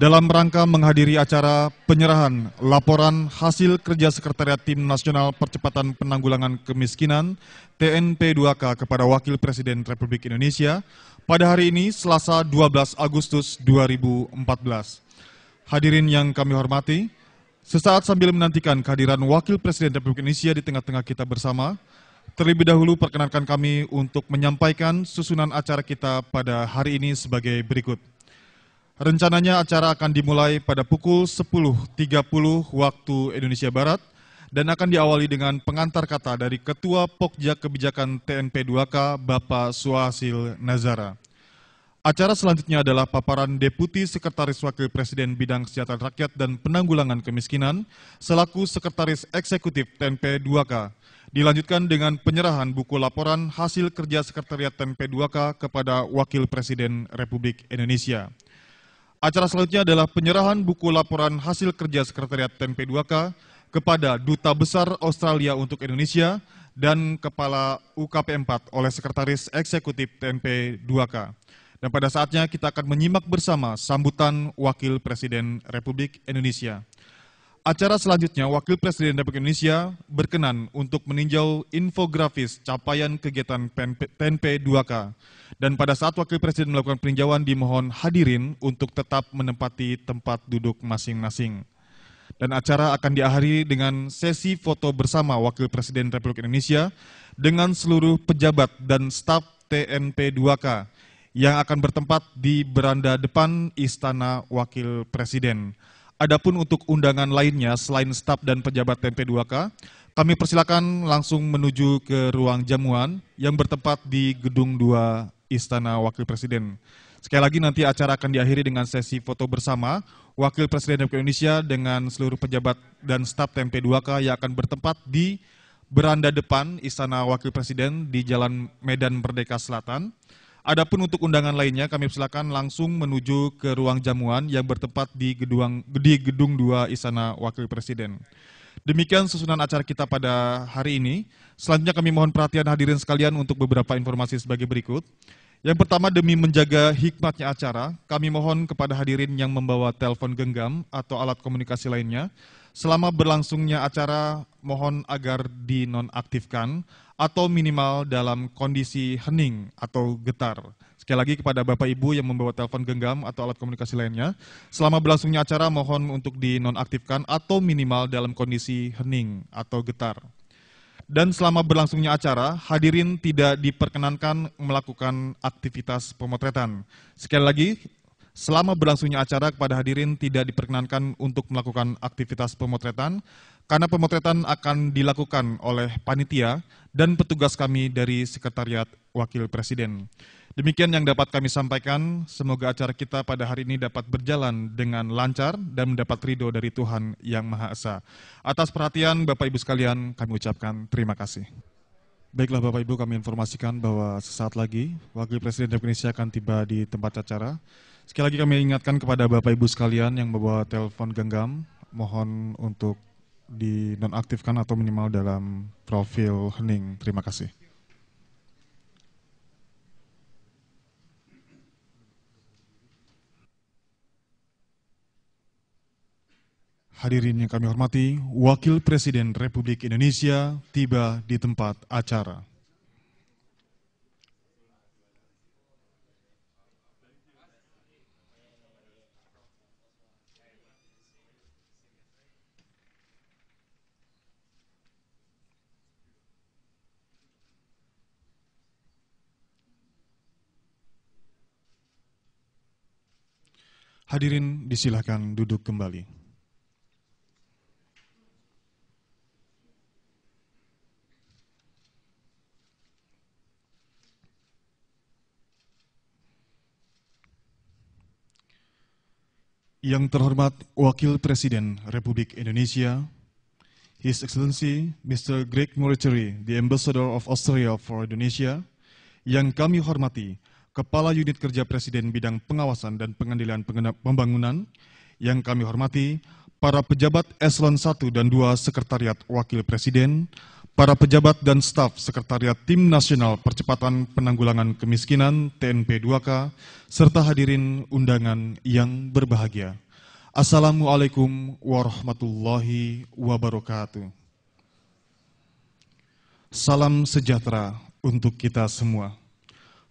dalam rangka menghadiri acara penyerahan laporan hasil kerja Sekretariat Tim Nasional Percepatan Penanggulangan Kemiskinan TNP2K kepada Wakil Presiden Republik Indonesia pada hari ini Selasa 12 Agustus 2014. Hadirin yang kami hormati, sesaat sambil menantikan kehadiran Wakil Presiden Republik Indonesia di tengah-tengah kita bersama, terlebih dahulu perkenankan kami untuk menyampaikan susunan acara kita pada hari ini sebagai berikut. Rencananya acara akan dimulai pada pukul 10.30 waktu Indonesia Barat dan akan diawali dengan pengantar kata dari Ketua Pokja Kebijakan TNP2K, Bapak Suhasil Nazara. Acara selanjutnya adalah paparan Deputi Sekretaris Wakil Presiden Bidang Kesejahteraan Rakyat dan Penanggulangan Kemiskinan selaku Sekretaris Eksekutif TNP2K. Dilanjutkan dengan penyerahan buku laporan hasil kerja Sekretariat TNP2K kepada Wakil Presiden Republik Indonesia. Acara selanjutnya adalah penyerahan buku laporan hasil kerja Sekretariat TNP2K kepada Duta Besar Australia untuk Indonesia dan Kepala UKP 4 oleh Sekretaris Eksekutif TNP2K. Dan pada saatnya kita akan menyimak bersama sambutan Wakil Presiden Republik Indonesia. Acara selanjutnya, Wakil Presiden Republik Indonesia berkenan untuk meninjau infografis capaian kegiatan TNP2K. Dan pada saat Wakil Presiden melakukan peninjauan, dimohon hadirin untuk tetap menempati tempat duduk masing-masing. Dan acara akan diakhiri dengan sesi foto bersama Wakil Presiden Republik Indonesia dengan seluruh pejabat dan staf TNP2K yang akan bertempat di beranda depan Istana Wakil Presiden. Adapun untuk undangan lainnya selain staf dan pejabat TNP2K, kami persilakan langsung menuju ke ruang jamuan yang bertempat di Gedung 2 Istana Wakil Presiden. Sekali lagi nanti acara akan diakhiri dengan sesi foto bersama Wakil Presiden Republik Indonesia dengan seluruh pejabat dan staf TNP2K yang akan bertempat di beranda depan Istana Wakil Presiden di Jalan Medan Merdeka Selatan. Adapun untuk undangan lainnya, kami persilakan langsung menuju ke ruang jamuan yang bertempat di Gedung 2 Istana Wakil Presiden. Demikian susunan acara kita pada hari ini. Selanjutnya kami mohon perhatian hadirin sekalian untuk beberapa informasi sebagai berikut. Yang pertama, demi menjaga hikmatnya acara, kami mohon kepada hadirin yang membawa telepon genggam atau alat komunikasi lainnya, selama berlangsungnya acara mohon agar dinonaktifkan atau minimal dalam kondisi hening atau getar. Sekali lagi kepada Bapak Ibu yang membawa telepon genggam atau alat komunikasi lainnya, selama berlangsungnya acara mohon untuk dinonaktifkan atau minimal dalam kondisi hening atau getar. Dan selama berlangsungnya acara, hadirin tidak diperkenankan melakukan aktivitas pemotretan. Sekali lagi, selama berlangsungnya acara kepada hadirin tidak diperkenankan untuk melakukan aktivitas pemotretan, karena pemotretan akan dilakukan oleh panitia dan petugas kami dari Sekretariat Wakil Presiden. Demikian yang dapat kami sampaikan, semoga acara kita pada hari ini dapat berjalan dengan lancar dan mendapat ridho dari Tuhan Yang Maha Esa. Atas perhatian Bapak Ibu sekalian, kami ucapkan terima kasih. Baiklah Bapak Ibu, kami informasikan bahwa sesaat lagi Wakil Presiden Republik Indonesia akan tiba di tempat acara. Sekali lagi kami ingatkan kepada Bapak Ibu sekalian yang membawa telepon genggam, mohon untuk dinonaktifkan atau minimal dalam profil hening. Terima kasih. Hadirin yang kami hormati, Wakil Presiden Republik Indonesia tiba di tempat acara. Hadirin disilakan duduk kembali. Yang terhormat Wakil Presiden Republik Indonesia, His Excellency Mr. Greg Moricheri, the Ambassador of Australia for Indonesia, yang kami hormati Kepala Unit Kerja Presiden Bidang Pengawasan dan Pengendalian Pembangunan, yang kami hormati para pejabat Eselon 1 dan 2 Sekretariat Wakil Presiden, para pejabat dan staf Sekretariat Tim Nasional Percepatan Penanggulangan Kemiskinan TNP2K, serta hadirin undangan yang berbahagia. Assalamualaikum warahmatullahi wabarakatuh. Salam sejahtera untuk kita semua.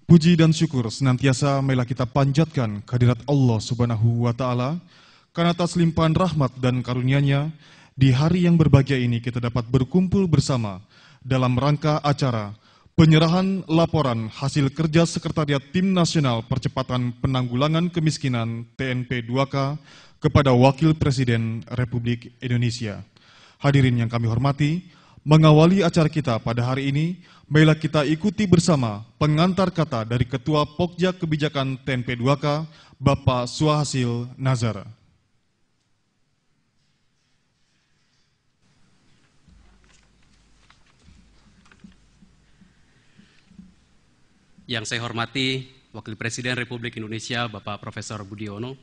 Puji dan syukur senantiasa marilah kita panjatkan kehadirat Allah Subhanahu wa Ta'ala, karena atas limpahan rahmat dan karunia-Nya, di hari yang berbahagia ini kita dapat berkumpul bersama dalam rangka acara penyerahan laporan hasil kerja Sekretariat Tim Nasional Percepatan Penanggulangan Kemiskinan TNP 2K kepada Wakil Presiden Republik Indonesia. Hadirin yang kami hormati, mengawali acara kita pada hari ini, marilah kita ikuti bersama pengantar kata dari Ketua Pokja Kebijakan TNP 2K, Bapak Suhasil Nazar. Yang saya hormati Wakil Presiden Republik Indonesia Bapak Profesor Budiono,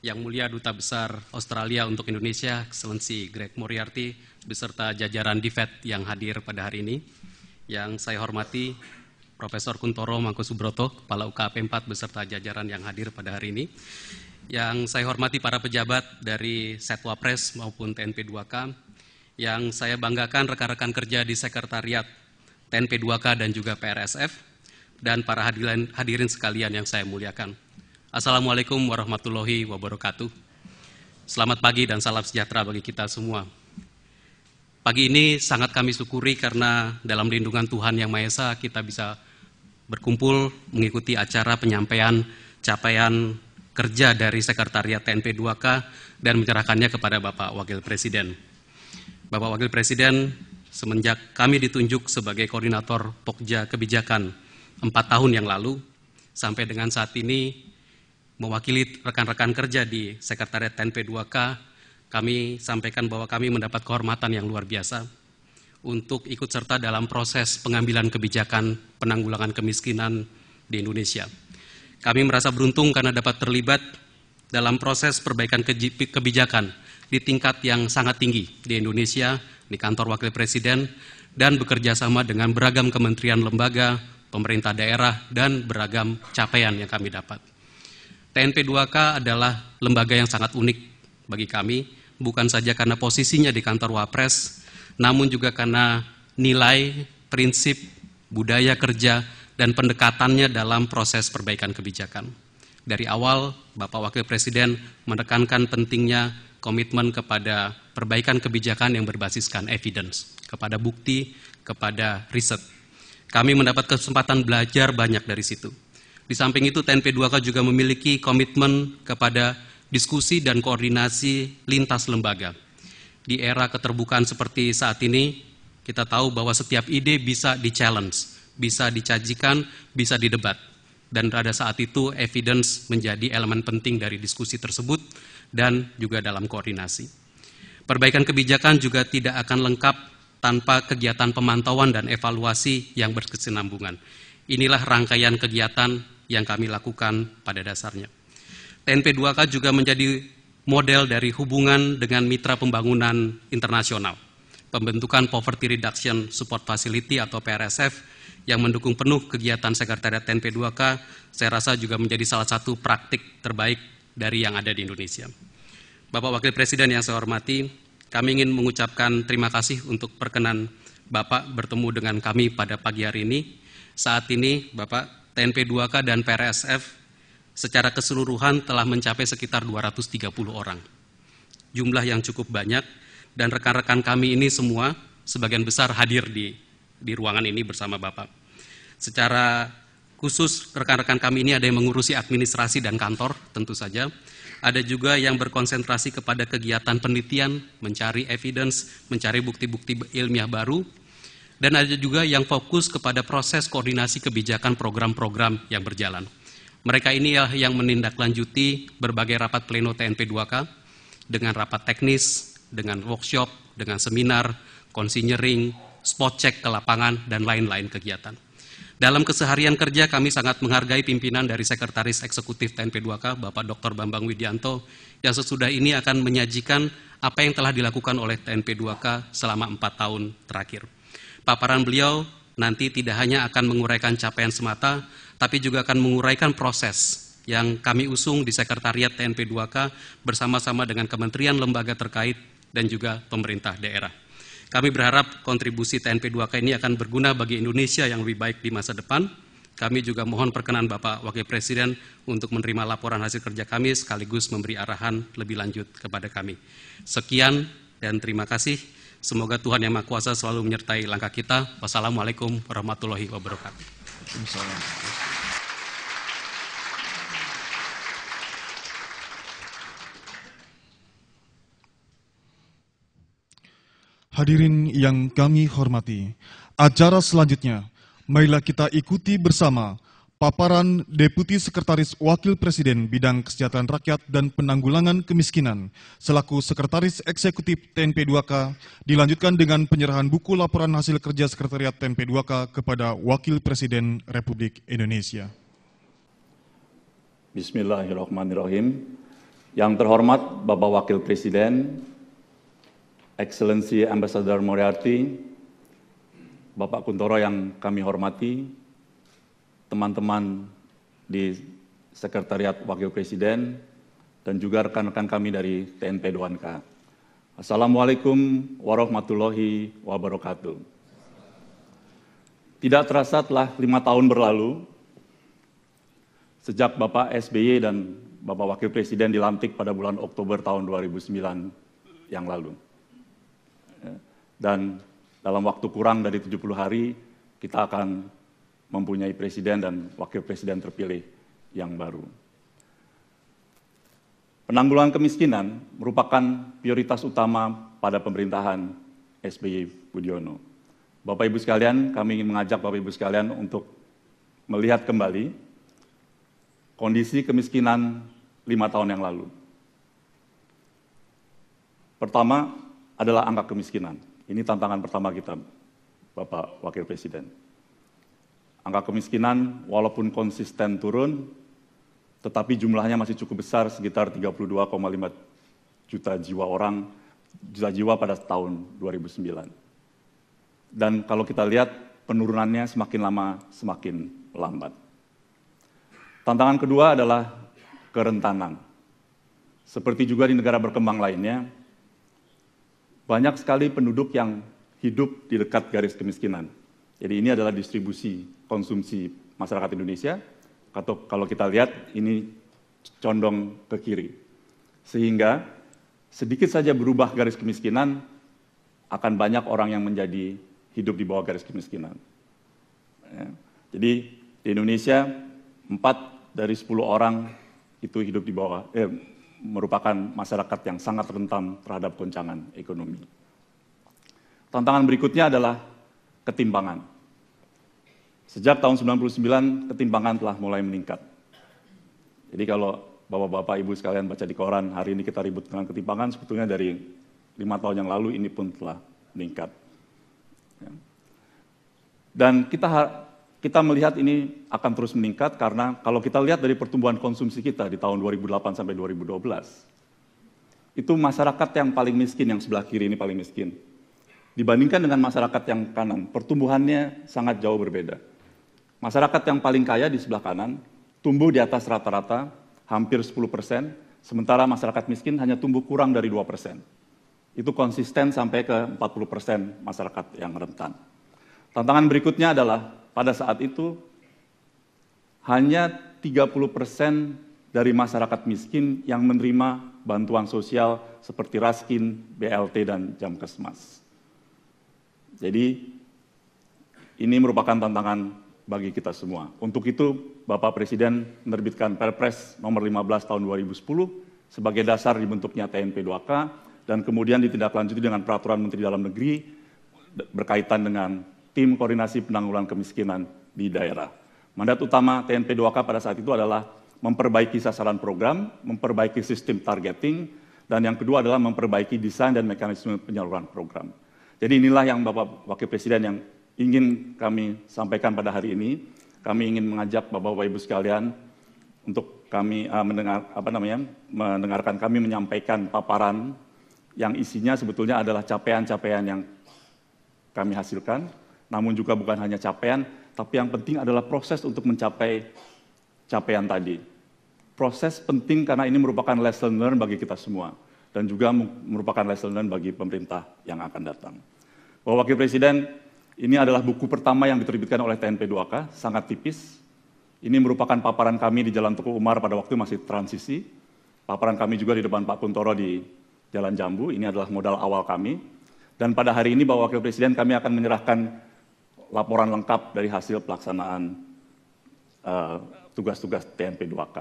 Yang Mulia Duta Besar Australia untuk Indonesia, Excellency Greg Moriarty, beserta jajaran DIVET yang hadir pada hari ini. Yang saya hormati Profesor Kuntoro Mangkusubroto, Kepala UKP 4 beserta jajaran yang hadir pada hari ini. Yang saya hormati para pejabat dari Setwapres maupun TNP 2K. Yang saya banggakan rekan-rekan kerja di Sekretariat TNP 2K dan juga PRSF. Dan para hadirin sekalian yang saya muliakan. Assalamualaikum warahmatullahi wabarakatuh. Selamat pagi dan salam sejahtera bagi kita semua. Pagi ini sangat kami syukuri karena dalam lindungan Tuhan Yang Maha Esa kita bisa berkumpul mengikuti acara penyampaian capaian kerja dari Sekretariat TNP 2K dan menyerahkannya kepada Bapak Wakil Presiden. Bapak Wakil Presiden, semenjak kami ditunjuk sebagai koordinator Pokja Kebijakan 4 tahun yang lalu, sampai dengan saat ini mewakili rekan-rekan kerja di Sekretariat TNP 2K, kami sampaikan bahwa kami mendapat kehormatan yang luar biasa untuk ikut serta dalam proses pengambilan kebijakan penanggulangan kemiskinan di Indonesia. Kami merasa beruntung karena dapat terlibat dalam proses perbaikan kebijakan di tingkat yang sangat tinggi di Indonesia, di kantor Wakil Presiden, dan bekerja sama dengan beragam kementerian lembaga, pemerintah daerah, dan beragam capaian yang kami dapat. TNP 2K adalah lembaga yang sangat unik bagi kami, bukan saja karena posisinya di kantor Wapres, namun juga karena nilai, prinsip, budaya kerja, dan pendekatannya dalam proses perbaikan kebijakan. Dari awal, Bapak Wakil Presiden menekankan pentingnya komitmen kepada perbaikan kebijakan yang berbasiskan evidence, kepada bukti, kepada riset. Kami mendapat kesempatan belajar banyak dari situ. Di samping itu, TNP 2K juga memiliki komitmen kepada diskusi dan koordinasi lintas lembaga. Di era keterbukaan seperti saat ini, kita tahu bahwa setiap ide bisa di-challenge, bisa dicajikan, bisa didebat. Dan pada saat itu, evidence menjadi elemen penting dari diskusi tersebut dan juga dalam koordinasi. Perbaikan kebijakan juga tidak akan lengkap tanpa kegiatan pemantauan dan evaluasi yang berkesinambungan. Inilah rangkaian kegiatan yang kami lakukan pada dasarnya. TNP 2K juga menjadi model dari hubungan dengan mitra pembangunan internasional. Pembentukan Poverty Reduction Support Facility atau PRSF yang mendukung penuh kegiatan Sekretariat TNP 2K, saya rasa juga menjadi salah satu praktik terbaik dari yang ada di Indonesia. Bapak Wakil Presiden yang saya hormati, kami ingin mengucapkan terima kasih untuk perkenan Bapak bertemu dengan kami pada pagi hari ini. Saat ini Bapak, TNP 2K dan PRSF secara keseluruhan telah mencapai sekitar 230 orang. Jumlah yang cukup banyak dan rekan-rekan kami ini semua sebagian besar hadir di ruangan ini bersama Bapak. Secara khusus rekan-rekan kami ini ada yang mengurusi administrasi dan kantor tentu saja. Ada juga yang berkonsentrasi kepada kegiatan penelitian, mencari evidence, mencari bukti-bukti ilmiah baru, dan ada juga yang fokus kepada proses koordinasi kebijakan program-program yang berjalan. Mereka ini yang menindaklanjuti berbagai rapat pleno TNP 2K, dengan rapat teknis, dengan workshop, dengan seminar, konsinyering, spot check ke lapangan, dan lain-lain kegiatan. Dalam keseharian kerja kami sangat menghargai pimpinan dari Sekretaris Eksekutif TNP 2K, Bapak Dr. Bambang Widianto, yang sesudah ini akan menyajikan apa yang telah dilakukan oleh TNP 2K selama 4 tahun terakhir. Paparan beliau nanti tidak hanya akan menguraikan capaian semata, tapi juga akan menguraikan proses yang kami usung di Sekretariat TNP 2K bersama-sama dengan kementerian lembaga terkait dan juga pemerintah daerah. Kami berharap kontribusi TNP 2K ini akan berguna bagi Indonesia yang lebih baik di masa depan. Kami juga mohon perkenan Bapak Wakil Presiden untuk menerima laporan hasil kerja kami sekaligus memberi arahan lebih lanjut kepada kami. Sekian dan terima kasih. Semoga Tuhan Yang Maha Kuasa selalu menyertai langkah kita. Wassalamualaikum warahmatullahi wabarakatuh. Hadirin yang kami hormati, acara selanjutnya, marilah kita ikuti bersama paparan Deputi Sekretaris Wakil Presiden Bidang Kesejahteraan Rakyat dan Penanggulangan Kemiskinan selaku Sekretaris Eksekutif TNP 2K dilanjutkan dengan penyerahan buku laporan hasil kerja Sekretariat TNP 2K kepada Wakil Presiden Republik Indonesia. Bismillahirrahmanirrahim. Yang terhormat Bapak Wakil Presiden, Excellency Ambassador Moriarty, Bapak Kuntoro yang kami hormati, teman-teman di Sekretariat Wakil Presiden, dan juga rekan-rekan kami dari TNP 2K. Assalamualaikum warahmatullahi wabarakatuh. Tidak terasa telah 5 tahun berlalu, sejak Bapak SBY dan Bapak Wakil Presiden dilantik pada bulan Oktober tahun 2009 yang lalu. Dan dalam waktu kurang dari 70 hari, kita akan mempunyai presiden dan wakil presiden terpilih yang baru. Penanggulangan kemiskinan merupakan prioritas utama pada pemerintahan SBY Budiono. Bapak Ibu sekalian, kami ingin mengajak Bapak Ibu sekalian untuk melihat kembali kondisi kemiskinan 5 tahun yang lalu. Pertama adalah angka kemiskinan. Ini tantangan pertama kita, Bapak Wakil Presiden. Angka kemiskinan walaupun konsisten turun, tetapi jumlahnya masih cukup besar, sekitar 32,5 juta jiwa pada tahun 2009. Dan kalau kita lihat penurunannya semakin lama semakin lambat. Tantangan kedua adalah kerentanan. Seperti juga di negara berkembang lainnya, banyak sekali penduduk yang hidup di dekat garis kemiskinan. Jadi ini adalah distribusi konsumsi masyarakat Indonesia, atau kalau kita lihat ini condong ke kiri. Sehingga sedikit saja berubah garis kemiskinan, akan banyak orang yang menjadi hidup di bawah garis kemiskinan. Ya. Jadi di Indonesia 4 dari 10 orang itu hidup di bawah, merupakan masyarakat yang sangat rentan terhadap goncangan ekonomi. Tantangan berikutnya adalah ketimpangan. Sejak tahun 99, ketimpangan telah mulai meningkat. Jadi kalau Bapak-Bapak, Ibu sekalian baca di koran, hari ini kita ribut dengan ketimpangan, sebetulnya dari 5 tahun yang lalu ini pun telah meningkat. Dan kita melihat ini akan terus meningkat karena kalau kita lihat dari pertumbuhan konsumsi kita di tahun 2008 sampai 2012, itu masyarakat yang paling miskin, yang sebelah kiri ini paling miskin. Dibandingkan dengan masyarakat yang kanan, pertumbuhannya sangat jauh berbeda. Masyarakat yang paling kaya di sebelah kanan tumbuh di atas rata-rata hampir 10%, sementara masyarakat miskin hanya tumbuh kurang dari 2%. Itu konsisten sampai ke 40% masyarakat yang rentan. Tantangan berikutnya adalah pada saat itu hanya 30% dari masyarakat miskin yang menerima bantuan sosial seperti Raskin, BLT, dan Jamkesmas. Jadi ini merupakan tantangan bagi kita semua. Untuk itu, Bapak Presiden menerbitkan Perpres nomor 15 tahun 2010 sebagai dasar dibentuknya TNP 2K dan kemudian ditindaklanjuti dengan Peraturan Menteri Dalam Negeri berkaitan dengan Tim Koordinasi Penanggulangan Kemiskinan di daerah. Mandat utama TNP 2K pada saat itu adalah memperbaiki sasaran program, memperbaiki sistem targeting, dan yang kedua adalah memperbaiki desain dan mekanisme penyaluran program. Jadi inilah yang Bapak Wakil Presiden yang ingin kami sampaikan pada hari ini. Kami ingin mengajak Bapak-Bapak Ibu sekalian untuk kami mendengarkan kami menyampaikan paparan yang isinya sebetulnya adalah capaian-capaian yang kami hasilkan, namun juga bukan hanya capaian, tapi yang penting adalah proses untuk mencapai capaian tadi. proses penting karena ini merupakan lesson learn bagi kita semua dan juga merupakan lesson learn bagi pemerintah yang akan datang. Bapak Wakil Presiden, ini adalah buku pertama yang diterbitkan oleh TNP2K, sangat tipis. Ini merupakan paparan kami di Jalan Teguh Umar pada waktu masih transisi. Paparan kami juga di depan Pak Kuntoro di Jalan Jambu, ini adalah modal awal kami. Dan pada hari ini Bapak Wakil Presiden kami akan menyerahkan laporan lengkap dari hasil pelaksanaan tugas-tugas TNP2K.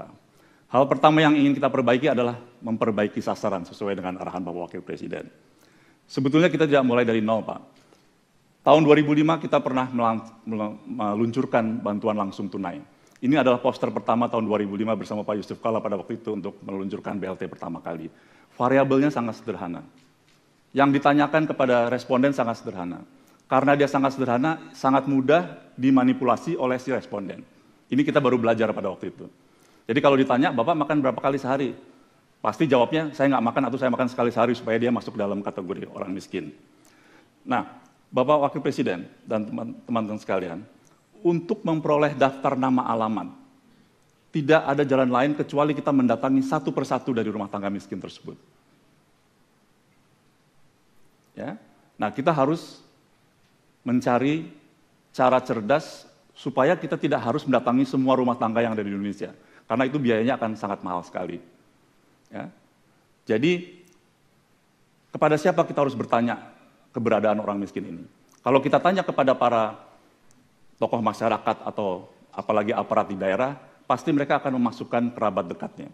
Hal pertama yang ingin kita perbaiki adalah memperbaiki sasaran sesuai dengan arahan Bapak Wakil Presiden. Sebetulnya kita tidak mulai dari nol, Pak. Tahun 2005 kita pernah meluncurkan bantuan langsung tunai. Ini adalah poster pertama tahun 2005 bersama Pak Yusuf Kalla pada waktu itu untuk meluncurkan BLT pertama kali. Variabelnya sangat sederhana. Yang ditanyakan kepada responden sangat sederhana. Karena dia sangat sederhana, sangat mudah dimanipulasi oleh si responden. Ini kita baru belajar pada waktu itu. Jadi kalau ditanya, Bapak makan berapa kali sehari? Pasti jawabnya, saya nggak makan atau saya makan sekali sehari supaya dia masuk dalam kategori orang miskin. Nah, Bapak Wakil Presiden dan teman-teman sekalian, untuk memperoleh daftar nama alamat, tidak ada jalan lain kecuali kita mendatangi satu persatu dari rumah tangga miskin tersebut. Ya, nah kita harus mencari cara cerdas supaya kita tidak harus mendatangi semua rumah tangga yang ada di Indonesia. Karena itu biayanya akan sangat mahal sekali. Ya. Jadi, kepada siapa kita harus bertanya keberadaan orang miskin ini? Kalau kita tanya kepada para tokoh masyarakat atau apalagi aparat di daerah, pasti mereka akan memasukkan kerabat dekatnya.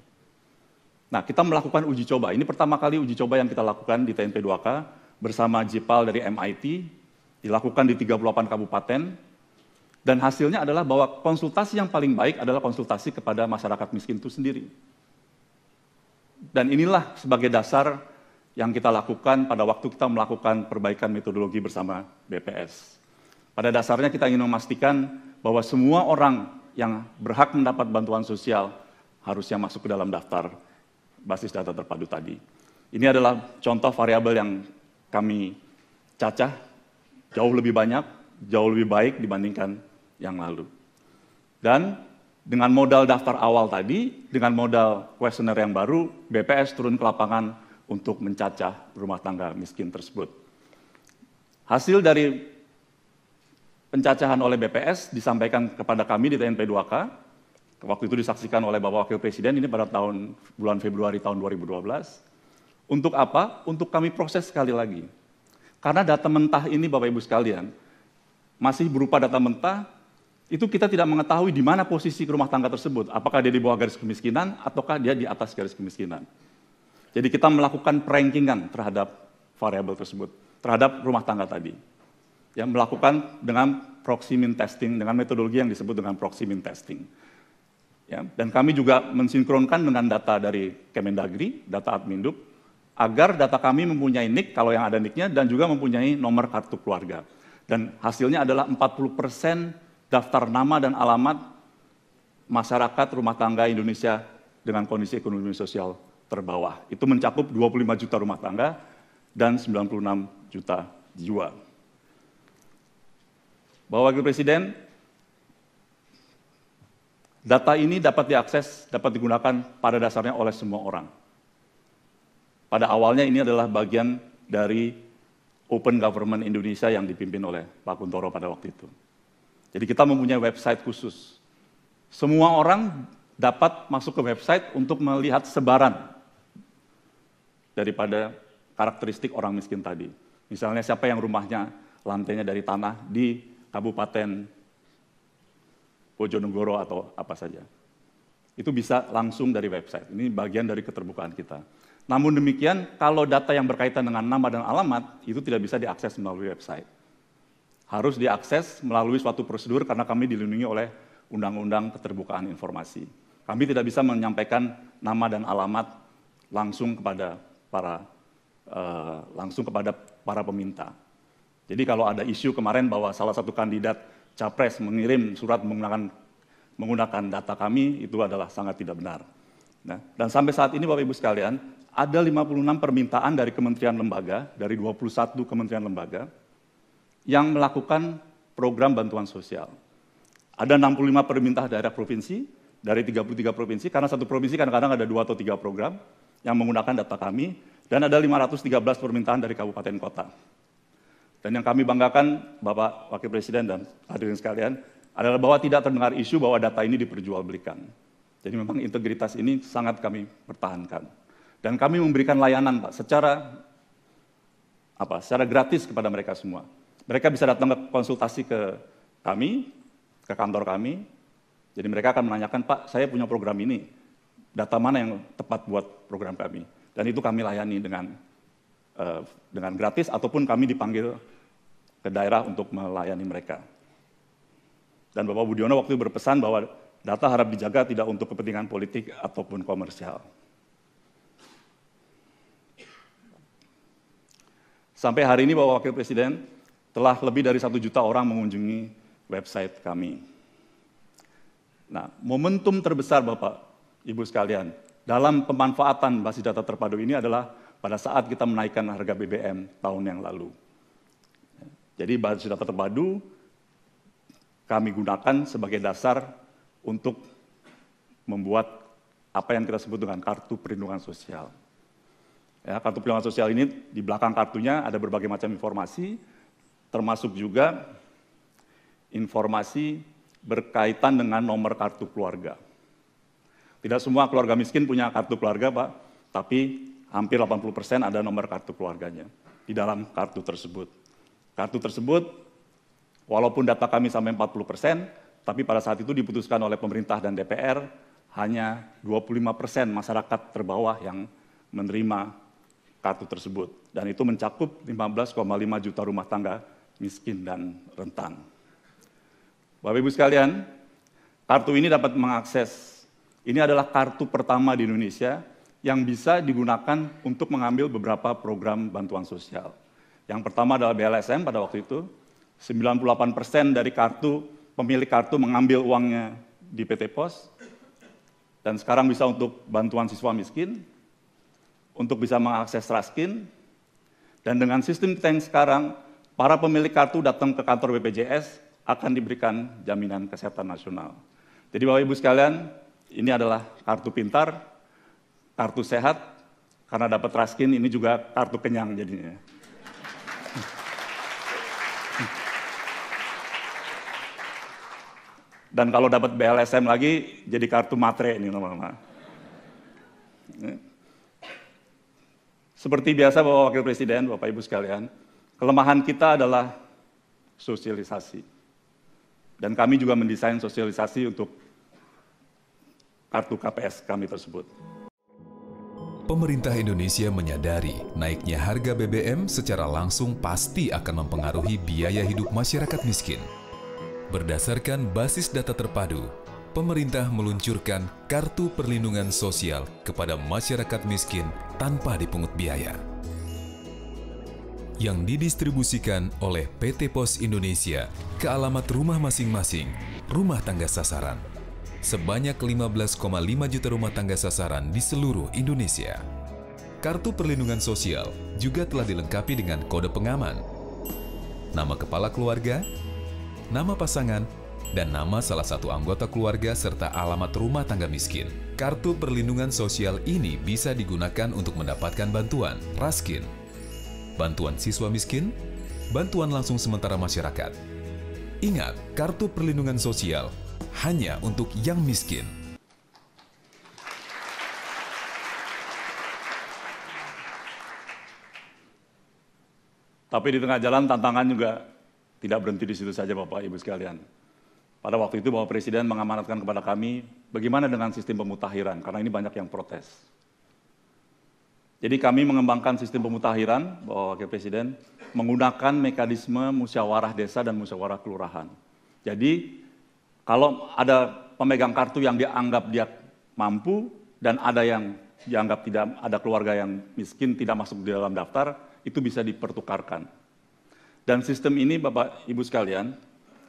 Nah, kita melakukan uji coba. Ini pertama kali uji coba yang kita lakukan di TNP2K bersama Jipal dari MIT, dilakukan di 38 kabupaten, dan hasilnya adalah bahwa konsultasi yang paling baik adalah konsultasi kepada masyarakat miskin itu sendiri. Dan inilah sebagai dasar yang kita lakukan pada waktu kita melakukan perbaikan metodologi bersama BPS. Pada dasarnya kita ingin memastikan bahwa semua orang yang berhak mendapat bantuan sosial harusnya masuk ke dalam daftar basis data terpadu tadi. Ini adalah contoh variabel yang kami cacah, jauh lebih banyak, jauh lebih baik dibandingkan yang lalu. Dan dengan modal daftar awal tadi, dengan modal kuesioner yang baru, BPS turun ke lapangan untuk mencacah rumah tangga miskin tersebut. Hasil dari pencacahan oleh BPS disampaikan kepada kami di TNP2K, waktu itu disaksikan oleh Bapak Wakil Presiden, ini pada bulan Februari tahun 2012. Untuk apa? Untuk kami proses sekali lagi. Karena data mentah ini Bapak Ibu sekalian, masih berupa data mentah, itu kita tidak mengetahui di mana posisi rumah tangga tersebut. Apakah dia di bawah garis kemiskinan, ataukah dia di atas garis kemiskinan. Jadi kita melakukan perankingan terhadap variabel tersebut, terhadap rumah tangga tadi. Ya, melakukan dengan proxy mean testing, dengan metodologi yang disebut dengan proxy mean testing. Ya, dan kami juga mensinkronkan dengan data dari Kemendagri, data Adminduk, agar data kami mempunyai NIK, kalau yang ada NIK-nya, dan juga mempunyai nomor kartu keluarga. Dan hasilnya adalah 40% daftar nama dan alamat masyarakat rumah tangga Indonesia dengan kondisi ekonomi sosial terbawah. Itu mencakup 25 juta rumah tangga dan 96 juta jiwa. Bapak Wakil Presiden, data ini dapat diakses, dapat digunakan pada dasarnya oleh semua orang. Pada awalnya ini adalah bagian dari Open Government Indonesia yang dipimpin oleh Pak Kuntoro pada waktu itu. Jadi kita mempunyai website khusus. Semua orang dapat masuk ke website untuk melihat sebaran daripada karakteristik orang miskin tadi. Misalnya siapa yang rumahnya lantainya dari tanah di Kabupaten Bojonegoro atau apa saja. Itu bisa langsung dari website. Ini bagian dari keterbukaan kita. Namun demikian, kalau data yang berkaitan dengan nama dan alamat, itu tidak bisa diakses melalui website. Harus diakses melalui suatu prosedur karena kami dilindungi oleh Undang-Undang Keterbukaan Informasi. Kami tidak bisa menyampaikan nama dan alamat langsung kepada para peminta. Jadi kalau ada isu kemarin bahwa salah satu kandidat capres mengirim surat menggunakan data kami, itu adalah sangat tidak benar. Nah, dan sampai saat ini Bapak Ibu sekalian, ada 56 permintaan dari kementerian lembaga, dari 21 kementerian lembaga, yang melakukan program bantuan sosial. Ada 65 permintaan daerah provinsi, dari 33 provinsi, karena satu provinsi kadang-kadang ada 2 atau 3 program yang menggunakan data kami, dan ada 513 permintaan dari kabupaten kota. Dan yang kami banggakan, Bapak Wakil Presiden dan hadirin sekalian, adalah bahwa tidak terdengar isu bahwa data ini diperjualbelikan. Jadi memang integritas ini sangat kami pertahankan. Dan kami memberikan layanan, Pak, secara gratis kepada mereka semua. Mereka bisa datang ke konsultasi ke kami, ke kantor kami. Jadi mereka akan menanyakan, Pak, saya punya program ini, data mana yang tepat buat program kami. Dan itu kami layani dengan gratis, ataupun kami dipanggil ke daerah untuk melayani mereka. Dan Bapak Budiono waktu itu berpesan bahwa data harap dijaga tidak untuk kepentingan politik ataupun komersial. Sampai hari ini Bapak Wakil Presiden telah lebih dari 1 juta orang mengunjungi website kami. Nah, momentum terbesar Bapak, Ibu sekalian, dalam pemanfaatan basis data terpadu ini adalah pada saat kita menaikkan harga BBM tahun yang lalu. Jadi basis data terpadu kami gunakan sebagai dasar untuk membuat apa yang kita sebut dengan kartu perlindungan sosial. Ya, kartu perlindungan sosial ini di belakang kartunya ada berbagai macam informasi, termasuk juga informasi berkaitan dengan nomor kartu keluarga. Tidak semua keluarga miskin punya kartu keluarga, Pak, tapi hampir 80% ada nomor kartu keluarganya di dalam kartu tersebut. Kartu tersebut, walaupun data kami sampai 40%, tapi pada saat itu diputuskan oleh pemerintah dan DPR, hanya 25% masyarakat terbawah yang menerima kartu tersebut. Dan itu mencakup 15,5 juta rumah tangga miskin dan rentan. Bapak Ibu sekalian, kartu ini dapat mengakses, ini adalah kartu pertama di Indonesia yang bisa digunakan untuk mengambil beberapa program bantuan sosial. Yang pertama adalah BLSM pada waktu itu, 98% dari pemilik kartu mengambil uangnya di PT Pos, dan sekarang bisa untuk bantuan siswa miskin, untuk bisa mengakses Raskin, dan dengan sistem kita yang sekarang, para pemilik kartu datang ke kantor BPJS akan diberikan jaminan kesehatan nasional. Jadi Bapak Ibu sekalian, ini adalah kartu pintar, kartu sehat, karena dapat Raskin, ini juga kartu kenyang jadinya. Dan kalau dapat BLSM lagi, jadi kartu matre ini lama-lama. Seperti biasa Bapak Wakil Presiden, Bapak Ibu sekalian, kelemahan kita adalah sosialisasi. Dan kami juga mendesain sosialisasi untuk kartu KPS kami tersebut. Pemerintah Indonesia menyadari naiknya harga BBM secara langsung pasti akan mempengaruhi biaya hidup masyarakat miskin. Berdasarkan basis data terpadu, pemerintah meluncurkan Kartu Perlindungan Sosial kepada masyarakat miskin tanpa dipungut biaya. Yang didistribusikan oleh PT Pos Indonesia ke alamat rumah masing-masing, rumah tangga sasaran. Sebanyak 15,5 juta rumah tangga sasaran di seluruh Indonesia. Kartu Perlindungan Sosial juga telah dilengkapi dengan kode pengaman, nama kepala keluarga, nama pasangan, dan nama salah satu anggota keluarga serta alamat rumah tangga miskin. Kartu Perlindungan Sosial ini bisa digunakan untuk mendapatkan bantuan Raskin, bantuan siswa miskin, bantuan langsung sementara masyarakat. Ingat, Kartu Perlindungan Sosial hanya untuk yang miskin. Tapi di tengah jalan tantangan juga tidak berhenti di situ saja Bapak Ibu sekalian. Pada waktu itu Bapak Presiden mengamanatkan kepada kami bagaimana dengan sistem pemutakhiran, karena ini banyak yang protes. Jadi kami mengembangkan sistem pemutakhiran, Bapak Wakil Presiden, menggunakan mekanisme musyawarah desa dan musyawarah kelurahan. Jadi kalau ada pemegang kartu yang dianggap dia mampu dan ada yang dianggap tidak ada keluarga yang miskin tidak masuk di dalam daftar, itu bisa dipertukarkan. Dan sistem ini Bapak Ibu sekalian,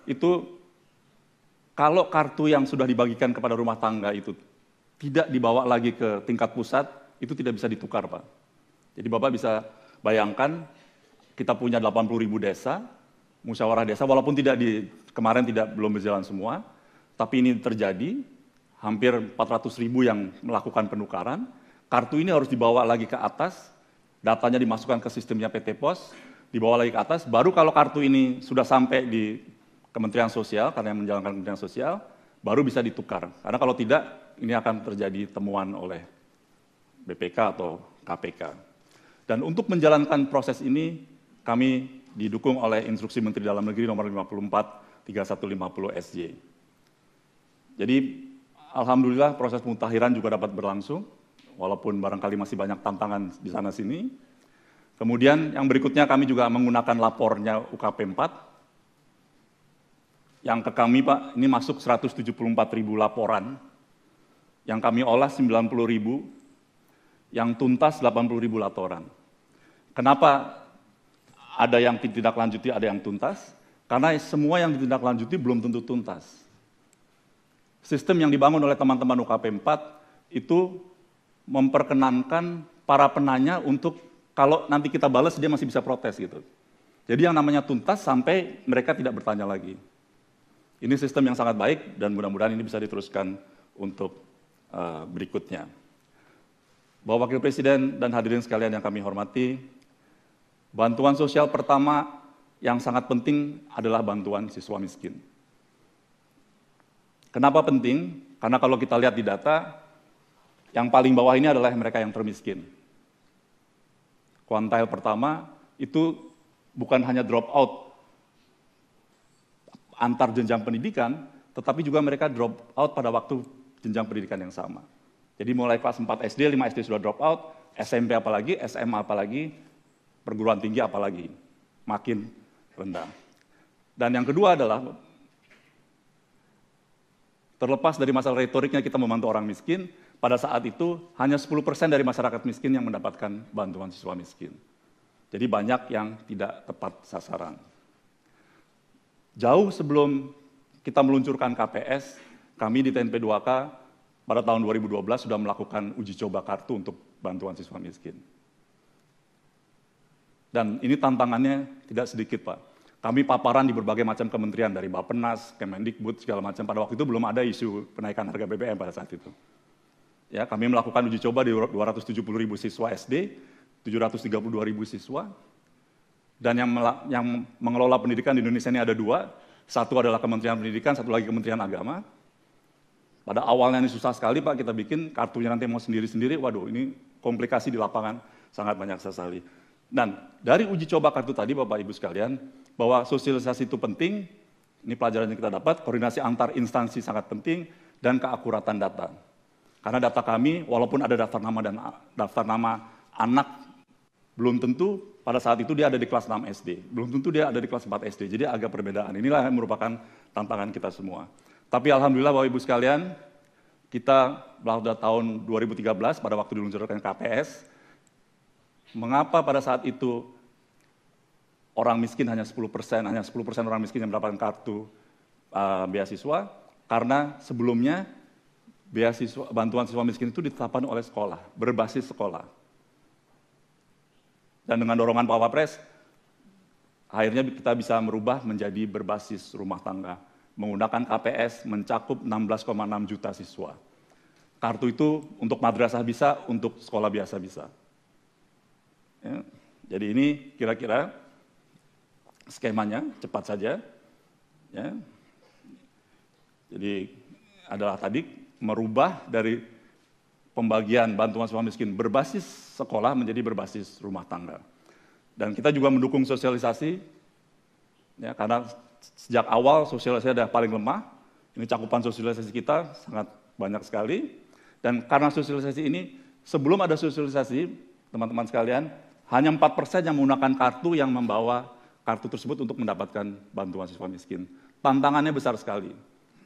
itu kalau kartu yang sudah dibagikan kepada rumah tangga itu tidak dibawa lagi ke tingkat pusat, itu tidak bisa ditukar, Pak. Jadi Bapak bisa bayangkan, kita punya 80.000 desa, musyawarah desa, walaupun kemarin belum berjalan semua, tapi ini terjadi, hampir 400.000 yang melakukan penukaran. Kartu ini harus dibawa lagi ke atas, datanya dimasukkan ke sistemnya PT Pos, dibawa lagi ke atas, baru kalau kartu ini sudah sampai di Kementerian Sosial, karena yang menjalankan Kementerian Sosial, baru bisa ditukar. Karena kalau tidak, ini akan terjadi temuan oleh BPK atau KPK. Dan untuk menjalankan proses ini, kami didukung oleh Instruksi Menteri Dalam Negeri nomor 54 3150 SJ. Jadi, alhamdulillah proses pemutahiran juga dapat berlangsung, walaupun barangkali masih banyak tantangan di sana-sini. Kemudian yang berikutnya kami juga menggunakan lapornya UKP 4, yang ke kami Pak, ini masuk 174.000 laporan, yang kami olah 90.000, yang tuntas 80.000 laporan. Kenapa ada yang ditindaklanjuti, ada yang tuntas? Karena semua yang ditindaklanjuti belum tentu tuntas. Sistem yang dibangun oleh teman-teman UKP 4 itu memperkenankan para penanya untuk kalau nanti kita balas dia masih bisa protes gitu. Jadi yang namanya tuntas sampai mereka tidak bertanya lagi. Ini sistem yang sangat baik dan mudah-mudahan ini bisa diteruskan untuk berikutnya. Bapak Wakil Presiden dan hadirin sekalian yang kami hormati, bantuan sosial pertama yang sangat penting adalah bantuan siswa miskin. Kenapa penting? Karena kalau kita lihat di data, yang paling bawah ini adalah mereka yang termiskin. Kuantil pertama itu bukan hanya drop out antar jenjang pendidikan, tetapi juga mereka drop out pada waktu jenjang pendidikan yang sama. Jadi mulai kelas 4 SD, 5 SD sudah drop out, SMP apalagi, SMA apalagi, perguruan tinggi apalagi, makin rendah. Dan yang kedua adalah, terlepas dari masalah retoriknya kita membantu orang miskin, pada saat itu hanya 10% dari masyarakat miskin yang mendapatkan bantuan siswa miskin. Jadi banyak yang tidak tepat sasaran. Jauh sebelum kita meluncurkan KPS, kami di TNP 2K pada tahun 2012 sudah melakukan uji coba kartu untuk bantuan siswa miskin. Dan ini tantangannya tidak sedikit, Pak. Kami paparan di berbagai macam kementerian, dari Bappenas, Kemendikbud, segala macam. Pada waktu itu belum ada isu penaikan harga BBM pada saat itu. Ya, kami melakukan uji coba di 270.000 siswa SD, 732.000 siswa, dan yang mengelola pendidikan di Indonesia ini ada dua. Satu adalah Kementerian Pendidikan, satu lagi Kementerian Agama. Pada awalnya ini susah sekali Pak, kita bikin kartunya nanti mau sendiri-sendiri, waduh ini komplikasi di lapangan sangat banyak sekali. Dan dari uji coba kartu tadi Bapak Ibu sekalian, bahwa sosialisasi itu penting, ini pelajaran yang kita dapat, koordinasi antar instansi sangat penting, dan keakuratan data. Karena data kami, walaupun ada daftar nama dan daftar nama anak, belum tentu pada saat itu dia ada di kelas 6 SD, belum tentu dia ada di kelas 4 SD, jadi agak perbedaan. Inilah yang merupakan tantangan kita semua. Tapi alhamdulillah Bapak Ibu sekalian, kita pada tahun 2013 pada waktu diluncurkan KPS, mengapa pada saat itu orang miskin hanya 10% orang miskin yang mendapatkan kartu beasiswa, karena sebelumnya beasiswa, bantuan siswa miskin itu ditetapkan oleh sekolah, berbasis sekolah. Dan dengan dorongan Pak Wapres, akhirnya kita bisa merubah menjadi berbasis rumah tangga, menggunakan KPS mencakup 16,6 juta siswa. Kartu itu untuk madrasah bisa, untuk sekolah biasa bisa. Ya, jadi ini kira-kira skemanya, cepat saja. Ya. Jadi adalah tadi merubah dari pembagian bantuan siswa miskin berbasis sekolah menjadi berbasis rumah tangga. Dan kita juga mendukung sosialisasi, ya, karena sejak awal sosialisasi adalah paling lemah. Ini cakupan sosialisasi kita sangat banyak sekali. Dan karena sosialisasi ini, sebelum ada sosialisasi, teman-teman sekalian, hanya 4% yang menggunakan kartu yang membawa kartu tersebut untuk mendapatkan bantuan siswa miskin. Tantangannya besar sekali.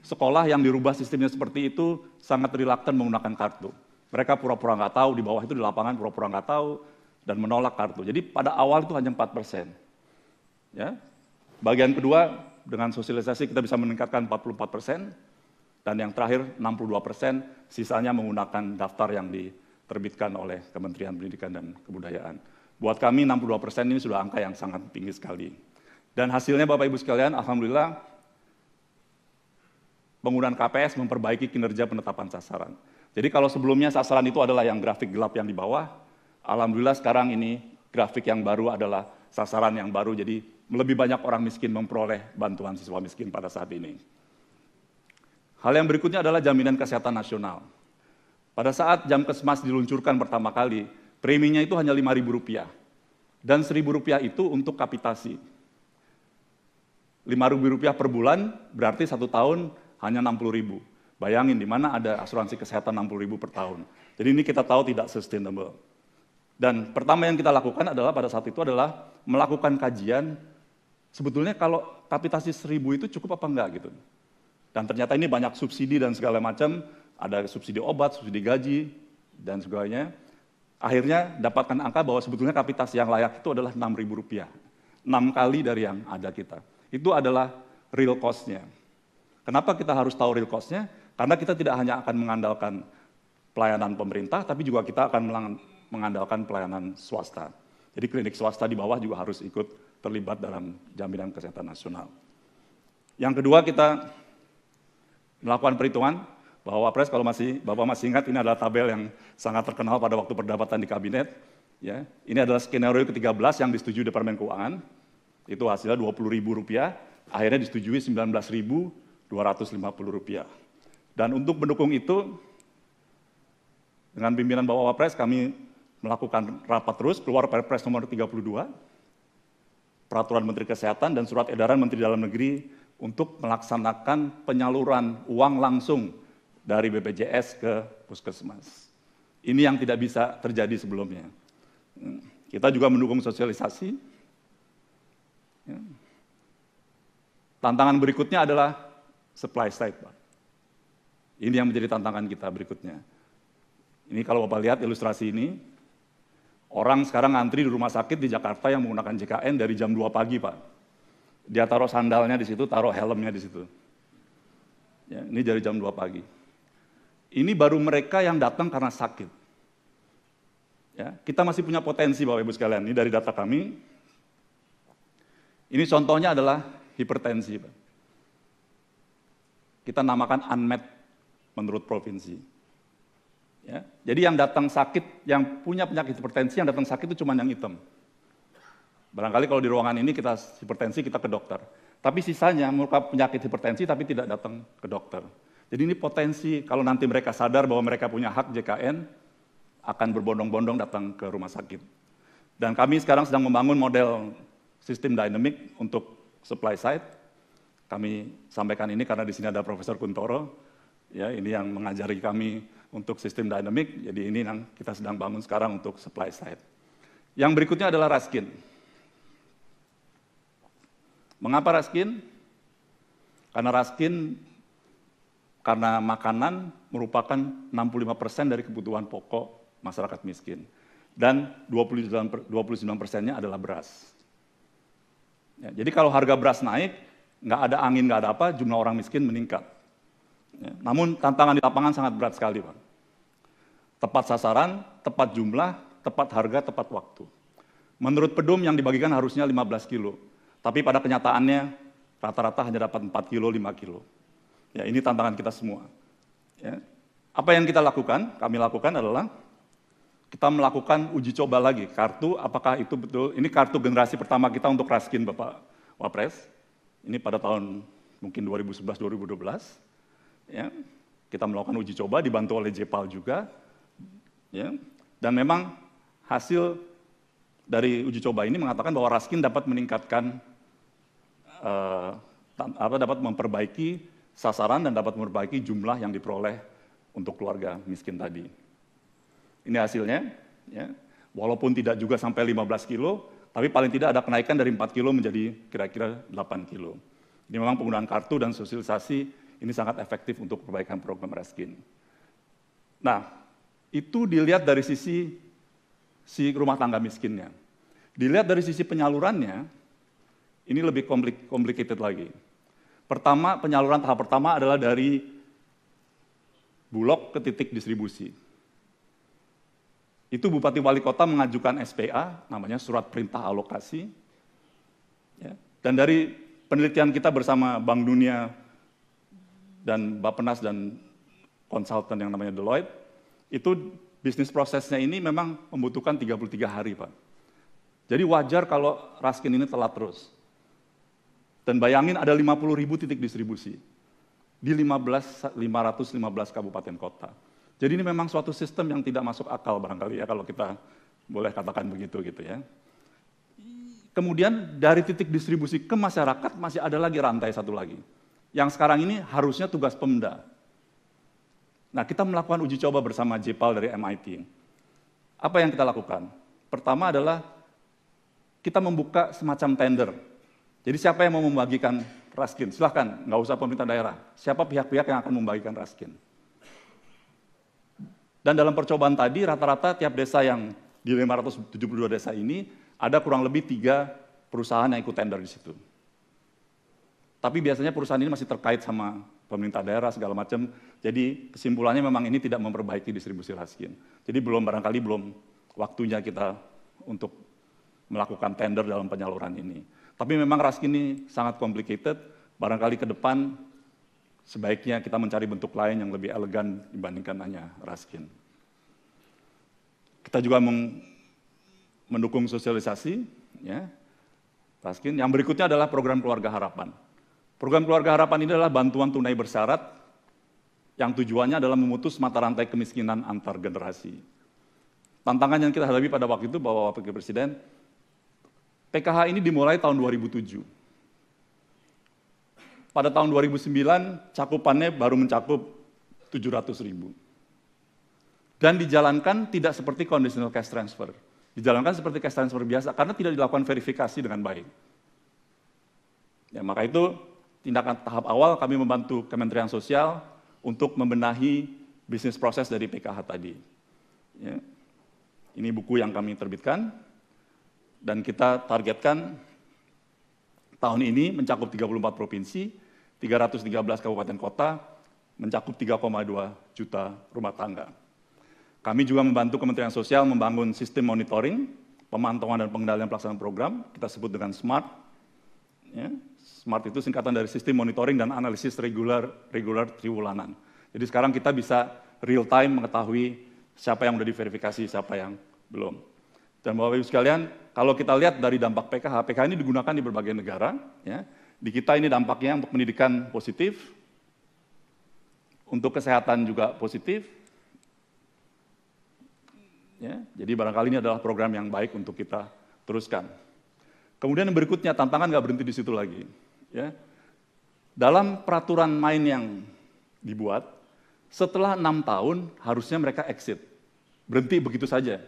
Sekolah yang dirubah sistemnya seperti itu sangat reluctant menggunakan kartu. Mereka pura-pura nggak tahu, di bawah itu di lapangan pura-pura nggak tahu, dan menolak kartu. Jadi pada awal itu hanya 4%. Ya. Bagian kedua, dengan sosialisasi kita bisa meningkatkan 44%, dan yang terakhir 62%, sisanya menggunakan daftar yang diterbitkan oleh Kementerian Pendidikan dan Kebudayaan. Buat kami 62% ini sudah angka yang sangat tinggi sekali. Dan hasilnya Bapak Ibu sekalian, alhamdulillah penggunaan KPS memperbaiki kinerja penetapan sasaran. Jadi kalau sebelumnya sasaran itu adalah yang grafik gelap yang di bawah, alhamdulillah sekarang ini grafik yang baru adalah sasaran yang baru, jadi lebih banyak orang miskin memperoleh bantuan siswa miskin pada saat ini. Hal yang berikutnya adalah jaminan kesehatan nasional. Pada saat Jamkesmas diluncurkan pertama kali, preminya itu hanya Rp5.000, dan Rp1.000 itu untuk kapitasi. Rp5.000 per bulan berarti 1 tahun hanya 60.000. Bayangin di mana ada asuransi kesehatan 60.000 per tahun. Jadi ini kita tahu tidak sustainable. Dan pertama yang kita lakukan adalah pada saat itu adalah melakukan kajian, sebetulnya kalau kapitasi 1.000 itu cukup apa enggak gitu. Dan ternyata ini banyak subsidi dan segala macam, ada subsidi obat, subsidi gaji, dan sebagainya. Akhirnya dapatkan angka bahwa sebetulnya kapitasi yang layak itu adalah Rp6.000. 6 kali dari yang ada kita. Itu adalah real cost-nya. Kenapa kita harus tahu real cost-nya? Karena kita tidak hanya akan mengandalkan pelayanan pemerintah, tapi juga kita akan mengandalkan pelayanan swasta. Jadi klinik swasta di bawah juga harus ikut terlibat dalam jaminan kesehatan nasional. Yang kedua, kita melakukan perhitungan bahwa Wapres, kalau Bapak masih ingat, ini adalah tabel yang sangat terkenal pada waktu perdebatan di kabinet. Ya, ini adalah skenario ke-13 yang disetujui Departemen Keuangan. Itu hasilnya Rp20.000, akhirnya disetujui Rp19.250. Dan untuk mendukung itu, dengan pimpinan Bapak Wapres, kami melakukan rapat terus, keluar Perpres nomor 32, Peraturan Menteri Kesehatan dan Surat Edaran Menteri Dalam Negeri untuk melaksanakan penyaluran uang langsung dari BPJS ke Puskesmas. Ini yang tidak bisa terjadi sebelumnya. Kita juga mendukung sosialisasi. Tantangan berikutnya adalah supply side, Pak. Ini yang menjadi tantangan kita berikutnya. Ini kalau Bapak lihat ilustrasi ini, orang sekarang ngantri di rumah sakit di Jakarta yang menggunakan JKN dari jam 2 pagi, Pak. Dia taruh sandalnya di situ, taruh helmnya di situ. Ya, ini dari jam 2 pagi. Ini baru mereka yang datang karena sakit. Ya, kita masih punya potensi, Bapak Ibu sekalian. Ini dari data kami. Ini contohnya adalah hipertensi, Pak. Kita namakan unmet menurut provinsi. Ya, jadi yang datang sakit, yang punya penyakit hipertensi, yang datang sakit itu cuma yang hitam. Barangkali kalau di ruangan ini kita hipertensi, kita ke dokter. Tapi sisanya merupakan penyakit hipertensi tapi tidak datang ke dokter. Jadi ini potensi kalau nanti mereka sadar bahwa mereka punya hak JKN, akan berbondong-bondong datang ke rumah sakit. Dan kami sekarang sedang membangun model sistem dynamic untuk supply side. Kami sampaikan ini karena di sini ada Profesor Kuntoro, ya ini yang mengajari kami untuk sistem dynamic. Jadi ini yang kita sedang bangun sekarang untuk supply side. Yang berikutnya adalah Raskin. Mengapa Raskin? Karena Raskin, karena makanan merupakan 65% dari kebutuhan pokok masyarakat miskin. Dan 29%-nya adalah beras. Ya, jadi kalau harga beras naik, nggak ada angin, nggak ada apa, jumlah orang miskin meningkat. Ya, namun tantangan di lapangan sangat berat sekali, Pak. Tepat sasaran, tepat jumlah, tepat harga, tepat waktu. Menurut PEDUM yang dibagikan harusnya 15 kilo. Tapi pada kenyataannya rata-rata hanya dapat 4 kilo, 5 kilo. Ya, ini tantangan kita semua. Ya. Apa yang kita lakukan? Kami lakukan adalah kita melakukan uji coba lagi. Kartu, apakah itu betul? Ini kartu generasi pertama kita untuk Raskin, Bapak Wapres. Ini pada tahun mungkin 2011-2012. Ya. Kita melakukan uji coba, dibantu oleh JPAL juga. Ya. Dan memang hasil dari uji coba ini mengatakan bahwa Raskin dapat meningkatkan dapat memperbaiki sasaran dan dapat memperbaiki jumlah yang diperoleh untuk keluarga miskin tadi. Ini hasilnya, ya. Walaupun tidak juga sampai 15 kilo, tapi paling tidak ada kenaikan dari 4 kilo menjadi kira-kira 8 kilo. Ini memang penggunaan kartu dan sosialisasi ini sangat efektif untuk perbaikan program Raskin. Nah, itu dilihat dari sisi rumah tangga miskinnya. Dilihat dari sisi penyalurannya, ini lebih complicated lagi. Pertama, penyaluran tahap pertama adalah dari bulog ke titik distribusi. Itu Bupati Wali Kota mengajukan SPA, namanya Surat Perintah Alokasi. Ya. Dan dari penelitian kita bersama Bank Dunia dan Bappenas dan konsultan yang namanya Deloitte, itu bisnis prosesnya ini memang membutuhkan 33 hari, Pak. Jadi wajar kalau Raskin ini telat terus. Dan bayangin ada 50.000 titik distribusi di 515 kabupaten kota. Jadi ini memang suatu sistem yang tidak masuk akal barangkali ya kalau kita boleh katakan begitu gitu ya. Kemudian dari titik distribusi ke masyarakat masih ada lagi rantai satu lagi. Yang sekarang ini harusnya tugas Pemda. Nah, kita melakukan uji coba bersama Jepal dari MIT. Apa yang kita lakukan? Pertama adalah kita membuka semacam tender. Jadi siapa yang mau membagikan Raskin? Silahkan, nggak usah pemerintah daerah. Siapa pihak-pihak yang akan membagikan Raskin? Dan dalam percobaan tadi, rata-rata tiap desa yang di 572 desa ini, ada kurang lebih 3 perusahaan yang ikut tender di situ. Tapi biasanya perusahaan ini masih terkait sama pemerintah daerah, segala macam. Jadi kesimpulannya memang ini tidak memperbaiki distribusi Raskin. Jadi barangkali belum waktunya kita untuk melakukan tender dalam penyaluran ini. Tapi memang Raskin ini sangat complicated, barangkali ke depan sebaiknya kita mencari bentuk lain yang lebih elegan dibandingkan hanya Raskin. Kita juga mendukung sosialisasi, ya, Raskin. Yang berikutnya adalah program Keluarga Harapan. Program Keluarga Harapan ini adalah bantuan tunai bersyarat yang tujuannya adalah memutus mata rantai kemiskinan antar generasi. Tantangan yang kita hadapi pada waktu itu, Bapak Wakil Presiden, PKH ini dimulai tahun 2007. Pada tahun 2009, cakupannya baru mencakup 700.000. Dan dijalankan tidak seperti conditional cash transfer. Dijalankan seperti cash transfer biasa, karena tidak dilakukan verifikasi dengan baik. Ya, maka itu tindakan tahap awal kami membantu Kementerian Sosial untuk membenahi bisnis proses dari PKH tadi. Ya. Ini buku yang kami terbitkan. Dan kita targetkan tahun ini mencakup 34 provinsi, 313 kabupaten kota, mencakup 3,2 juta rumah tangga. Kami juga membantu Kementerian Sosial membangun sistem monitoring, pemantauan dan pengendalian pelaksanaan program, kita sebut dengan SMART. Ya, SMART itu singkatan dari Sistem Monitoring dan Analisis Regular Triwulanan. Jadi sekarang kita bisa real time mengetahui siapa yang sudah diverifikasi, siapa yang belum. Dan Bapak Ibu sekalian, kalau kita lihat dari dampak PKH, PKH ini digunakan di berbagai negara. Ya. Di kita ini dampaknya untuk pendidikan positif, untuk kesehatan juga positif. Ya. Jadi barangkali ini adalah program yang baik untuk kita teruskan. Kemudian yang berikutnya, tantangan nggak berhenti di situ lagi. Ya. Dalam peraturan main yang dibuat, setelah 6 tahun harusnya mereka exit. Berhenti begitu saja.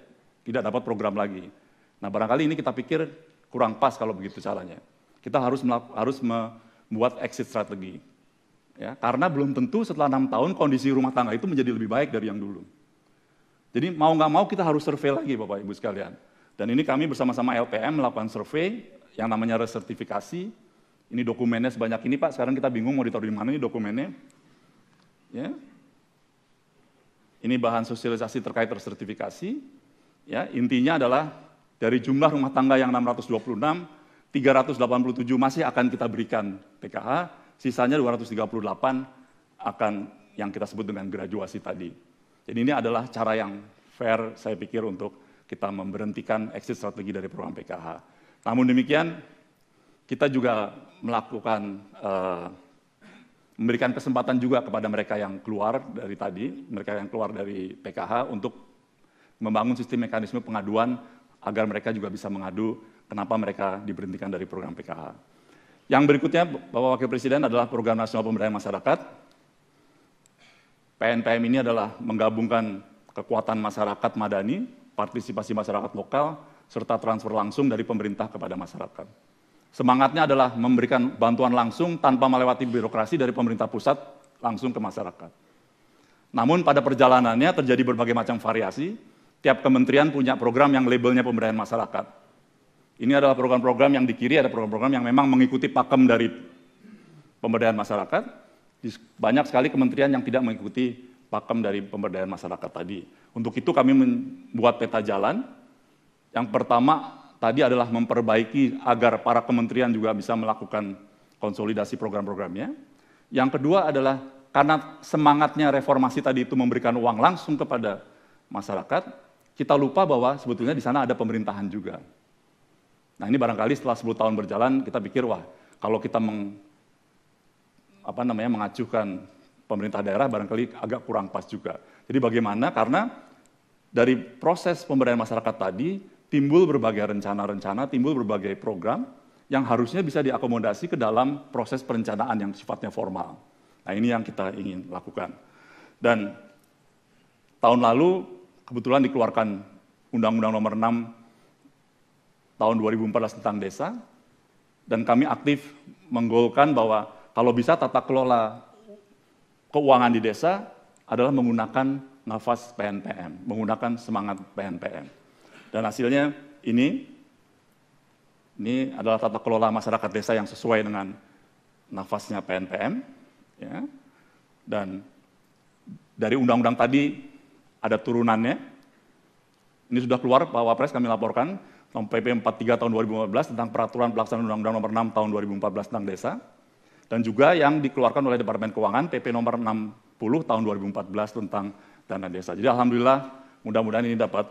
Tidak dapat program lagi. Nah, barangkali ini kita pikir kurang pas kalau begitu caranya. Kita harus membuat exit strategi. Ya, karena belum tentu setelah 6 tahun kondisi rumah tangga itu menjadi lebih baik dari yang dulu. Jadi mau nggak mau kita harus survei lagi Bapak Ibu sekalian. Dan ini kami bersama-sama LPM melakukan survei yang namanya resertifikasi. Ini dokumennya sebanyak ini Pak, sekarang kita bingung mau ditaruh di mana ini dokumennya. Ya. Ini bahan sosialisasi terkait resertifikasi. Ya, intinya adalah dari jumlah rumah tangga yang 626, 387 masih akan kita berikan PKH, sisanya 238 akan yang kita sebut dengan graduasi tadi. Jadi ini adalah cara yang fair saya pikir untuk kita memberhentikan exit strategi dari program PKH. Namun demikian, kita juga melakukan, memberikan kesempatan juga kepada mereka yang keluar dari tadi, mereka yang keluar dari PKH untuk membangun sistem mekanisme pengaduan agar mereka juga bisa mengadu kenapa mereka diberhentikan dari program PKH. Yang berikutnya, Bapak Wakil Presiden, adalah Program Nasional Pemberdayaan Masyarakat. PNPM ini adalah menggabungkan kekuatan masyarakat madani, partisipasi masyarakat lokal, serta transfer langsung dari pemerintah kepada masyarakat. Semangatnya adalah memberikan bantuan langsung tanpa melewati birokrasi dari pemerintah pusat langsung ke masyarakat. Namun pada perjalanannya terjadi berbagai macam variasi. Tiap kementerian punya program yang labelnya pemberdayaan masyarakat. Ini adalah program-program yang di kiri, ada program-program yang memang mengikuti pakem dari pemberdayaan masyarakat. Banyak sekali kementerian yang tidak mengikuti pakem dari pemberdayaan masyarakat tadi. Untuk itu kami membuat peta jalan. Yang pertama tadi adalah memperbaiki agar para kementerian juga bisa melakukan konsolidasi program-programnya. Yang kedua adalah karena semangatnya reformasi tadi itu memberikan uang langsung kepada masyarakat, kita lupa bahwa sebetulnya di sana ada pemerintahan juga. Nah ini barangkali setelah 10 tahun berjalan, kita pikir, wah kalau kita mengajukan pemerintah daerah barangkali agak kurang pas juga. Jadi bagaimana? Karena dari proses pemberdayaan masyarakat tadi, timbul berbagai rencana-rencana, timbul berbagai program yang harusnya bisa diakomodasi ke dalam proses perencanaan yang sifatnya formal. Nah ini yang kita ingin lakukan. Dan tahun lalu kebetulan dikeluarkan Undang-Undang Nomor 6 tahun 2014 tentang desa, dan kami aktif menggolkan bahwa kalau bisa tata kelola keuangan di desa adalah menggunakan nafas PNPM, menggunakan semangat PNPM. Dan hasilnya ini adalah tata kelola masyarakat desa yang sesuai dengan nafasnya PNPM. Ya. Dan dari undang-undang tadi ada turunannya. Ini sudah keluar Pak Wapres, kami laporkan, PP 43 tahun 2015 tentang peraturan pelaksanaan Undang-Undang Nomor 6 tahun 2014 tentang desa. Dan juga yang dikeluarkan oleh Departemen Keuangan, PP Nomor 60 tahun 2014 tentang dana desa. Jadi alhamdulillah, mudah-mudahan ini dapat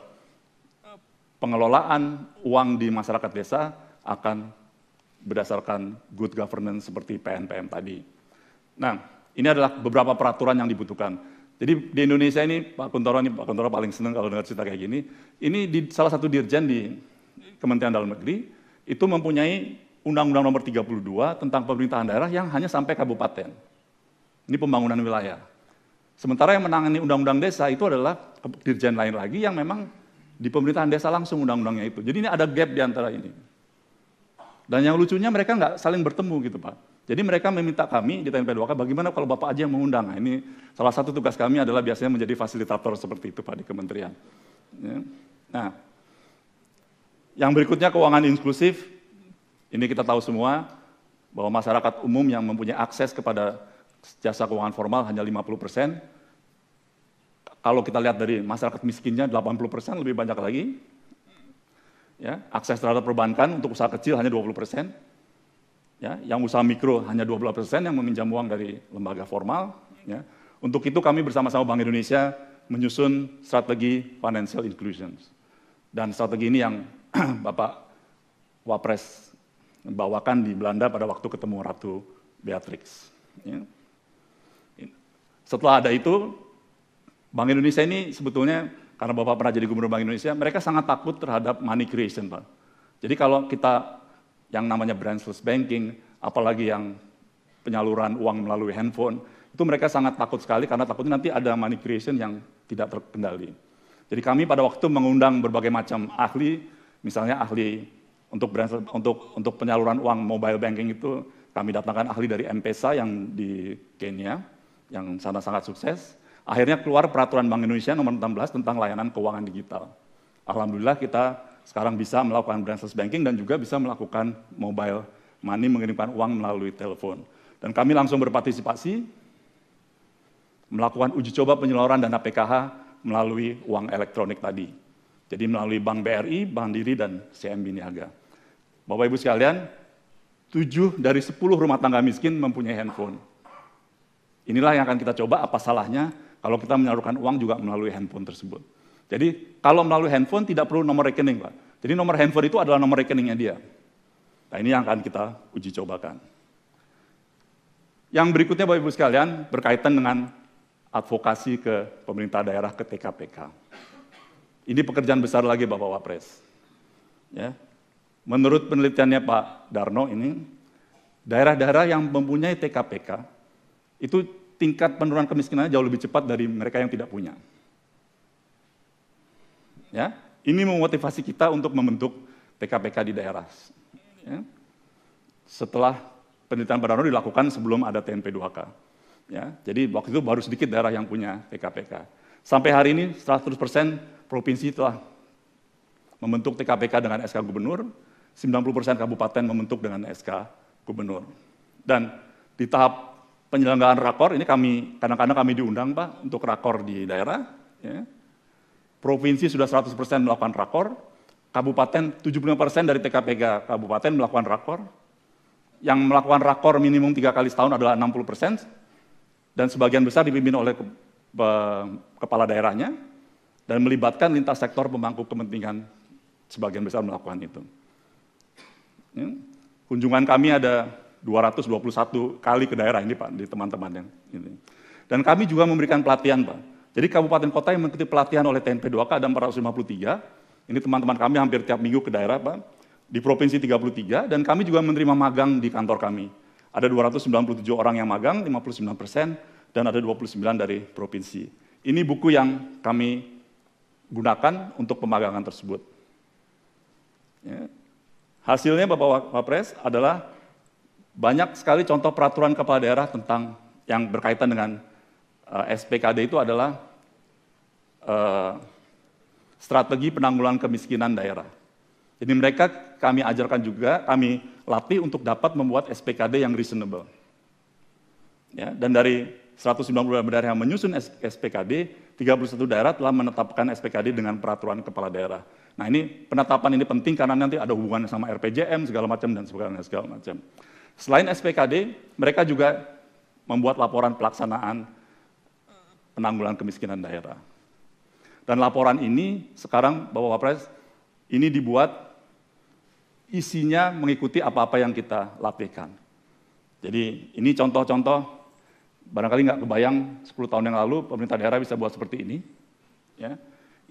pengelolaan uang di masyarakat desa akan berdasarkan good governance seperti PNPM tadi. Nah, ini adalah beberapa peraturan yang dibutuhkan. Jadi di Indonesia ini, Pak Kuntoro paling senang kalau dengar cerita kayak gini, ini di salah satu dirjen di Kementerian Dalam Negeri, itu mempunyai Undang-Undang Nomor 32 tentang pemerintahan daerah yang hanya sampai kabupaten. Ini pembangunan wilayah. Sementara yang menangani undang-undang desa itu adalah dirjen lain lagi yang memang di pemerintahan desa langsung undang-undangnya itu. Jadi ini ada gap di antara ini. Dan yang lucunya mereka nggak saling bertemu gitu Pak. Jadi mereka meminta kami di TNP 2K, bagaimana kalau Bapak aja yang mengundang. Nah, ini salah satu tugas kami adalah biasanya menjadi fasilitator seperti itu Pak di kementerian. Ya. Nah, yang berikutnya keuangan inklusif. Ini kita tahu semua bahwa masyarakat umum yang mempunyai akses kepada jasa keuangan formal hanya 50%. Kalau kita lihat dari masyarakat miskinnya 80%, lebih banyak lagi. Ya, akses terhadap perbankan untuk usaha kecil hanya 20%. Ya, yang usaha mikro hanya 12% yang meminjam uang dari lembaga formal. Ya. Untuk itu kami bersama-sama Bank Indonesia menyusun strategi financial inclusion. Dan strategi ini yang Bapak Wapres bawakan di Belanda pada waktu ketemu Ratu Beatrix. Ya. Setelah ada itu, Bank Indonesia ini sebetulnya, karena Bapak pernah jadi Gubernur Bank Indonesia, mereka sangat takut terhadap money creation, Pak. Jadi kalau kita yang namanya branchless banking, apalagi yang penyaluran uang melalui handphone, itu mereka sangat takut sekali karena takutnya nanti ada money creation yang tidak terkendali. Jadi kami pada waktu mengundang berbagai macam ahli, misalnya ahli untuk penyaluran uang mobile banking itu, kami datangkan ahli dari M-Pesa yang di Kenya, yang sangat sukses. Akhirnya keluar peraturan Bank Indonesia nomor 16 tentang layanan keuangan digital. Alhamdulillah kita sekarang bisa melakukan branchless banking dan juga bisa melakukan mobile money, mengirimkan uang melalui telepon. Dan kami langsung berpartisipasi melakukan uji coba penyaluran dana PKH melalui uang elektronik tadi. Jadi melalui Bank BRI, Bank Mandiri, dan CMB Niaga. Bapak Ibu sekalian, 7 dari 10 rumah tangga miskin mempunyai handphone. Inilah yang akan kita coba, apa salahnya kalau kita menyalurkan uang juga melalui handphone tersebut. Jadi kalau melalui handphone tidak perlu nomor rekening, Pak. Jadi nomor handphone itu adalah nomor rekeningnya dia. Nah ini yang akan kita uji cobakan. Yang berikutnya Bapak Ibu sekalian berkaitan dengan advokasi ke pemerintah daerah, ke TKPK. Ini pekerjaan besar lagi Bapak Wapres. Ya. Menurut penelitiannya Pak Darno ini, daerah-daerah yang mempunyai TKPK, itu tingkat penurunan kemiskinannya jauh lebih cepat dari mereka yang tidak punya. Ya, ini memotivasi kita untuk membentuk TKPK di daerah. Ya. Setelah penelitian Pak Darno dilakukan sebelum ada TNP 2K. Ya, jadi waktu itu baru sedikit daerah yang punya TKPK. Sampai hari ini 100% provinsi telah membentuk TKPK dengan SK Gubernur, 90% kabupaten membentuk dengan SK Gubernur. Dan di tahap penyelenggaraan rakor, ini kadang-kadang kami diundang Pak untuk rakor di daerah. Ya. Provinsi sudah 100% melakukan rakor, kabupaten 75% dari TKPK kabupaten melakukan rakor, yang melakukan rakor minimum 3 kali setahun adalah 60%, dan sebagian besar dipimpin oleh kepala daerahnya, dan melibatkan lintas sektor pemangku kepentingan sebagian besar melakukan itu. Ya. Kunjungan kami ada 221 kali ke daerah ini Pak, di teman-teman yang ini. Dan kami juga memberikan pelatihan Pak. Jadi kabupaten kota yang mengikuti pelatihan oleh TNP 2K ada 453, ini teman-teman kami hampir tiap minggu ke daerah Pak, di provinsi 33, dan kami juga menerima magang di kantor kami. Ada 297 orang yang magang, 59%, dan ada 29 dari provinsi. Ini buku yang kami gunakan untuk pemagangan tersebut. Ya. Hasilnya Bapak Wapres adalah banyak sekali contoh peraturan kepala daerah tentang yang berkaitan dengan SPKD itu adalah strategi penanggulangan kemiskinan daerah. Jadi mereka kami ajarkan juga, kami latih untuk dapat membuat SPKD yang reasonable. Ya, dan dari 190 daerah yang menyusun SPKD, 31 daerah telah menetapkan SPKD dengan peraturan kepala daerah. Nah ini penetapan ini penting karena nanti ada hubungannya sama RPJM segala macam dan segala macam. Selain SPKD, mereka juga membuat laporan pelaksanaan penanggulangan kemiskinan daerah. Dan laporan ini sekarang Bapak Wapres ini dibuat isinya mengikuti apa-apa yang kita latihkan. Jadi ini contoh-contoh, barangkali nggak kebayang 10 tahun yang lalu pemerintah daerah bisa buat seperti ini. Ya.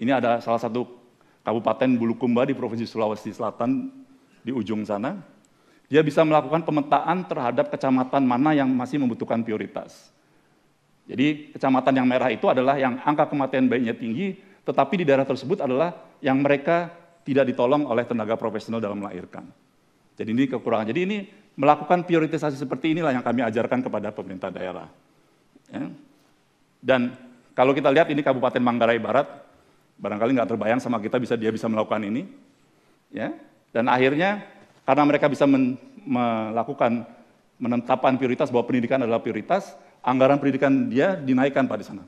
Ini ada salah satu Kabupaten Bulukumba di Provinsi Sulawesi Selatan di ujung sana. Dia bisa melakukan pemetaan terhadap kecamatan mana yang masih membutuhkan prioritas. Jadi kecamatan yang merah itu adalah yang angka kematian bayinya tinggi, tetapi di daerah tersebut adalah yang mereka tidak ditolong oleh tenaga profesional dalam melahirkan. Jadi ini kekurangan. Jadi ini melakukan prioritisasi seperti inilah yang kami ajarkan kepada pemerintah daerah. Ya. Dan kalau kita lihat ini Kabupaten Manggarai Barat, barangkali nggak terbayang sama kita dia bisa melakukan ini. Ya. Dan akhirnya karena mereka bisa melakukan menetapkan prioritas bahwa pendidikan adalah prioritas, anggaran pendidikan dia dinaikkan Pak di sana.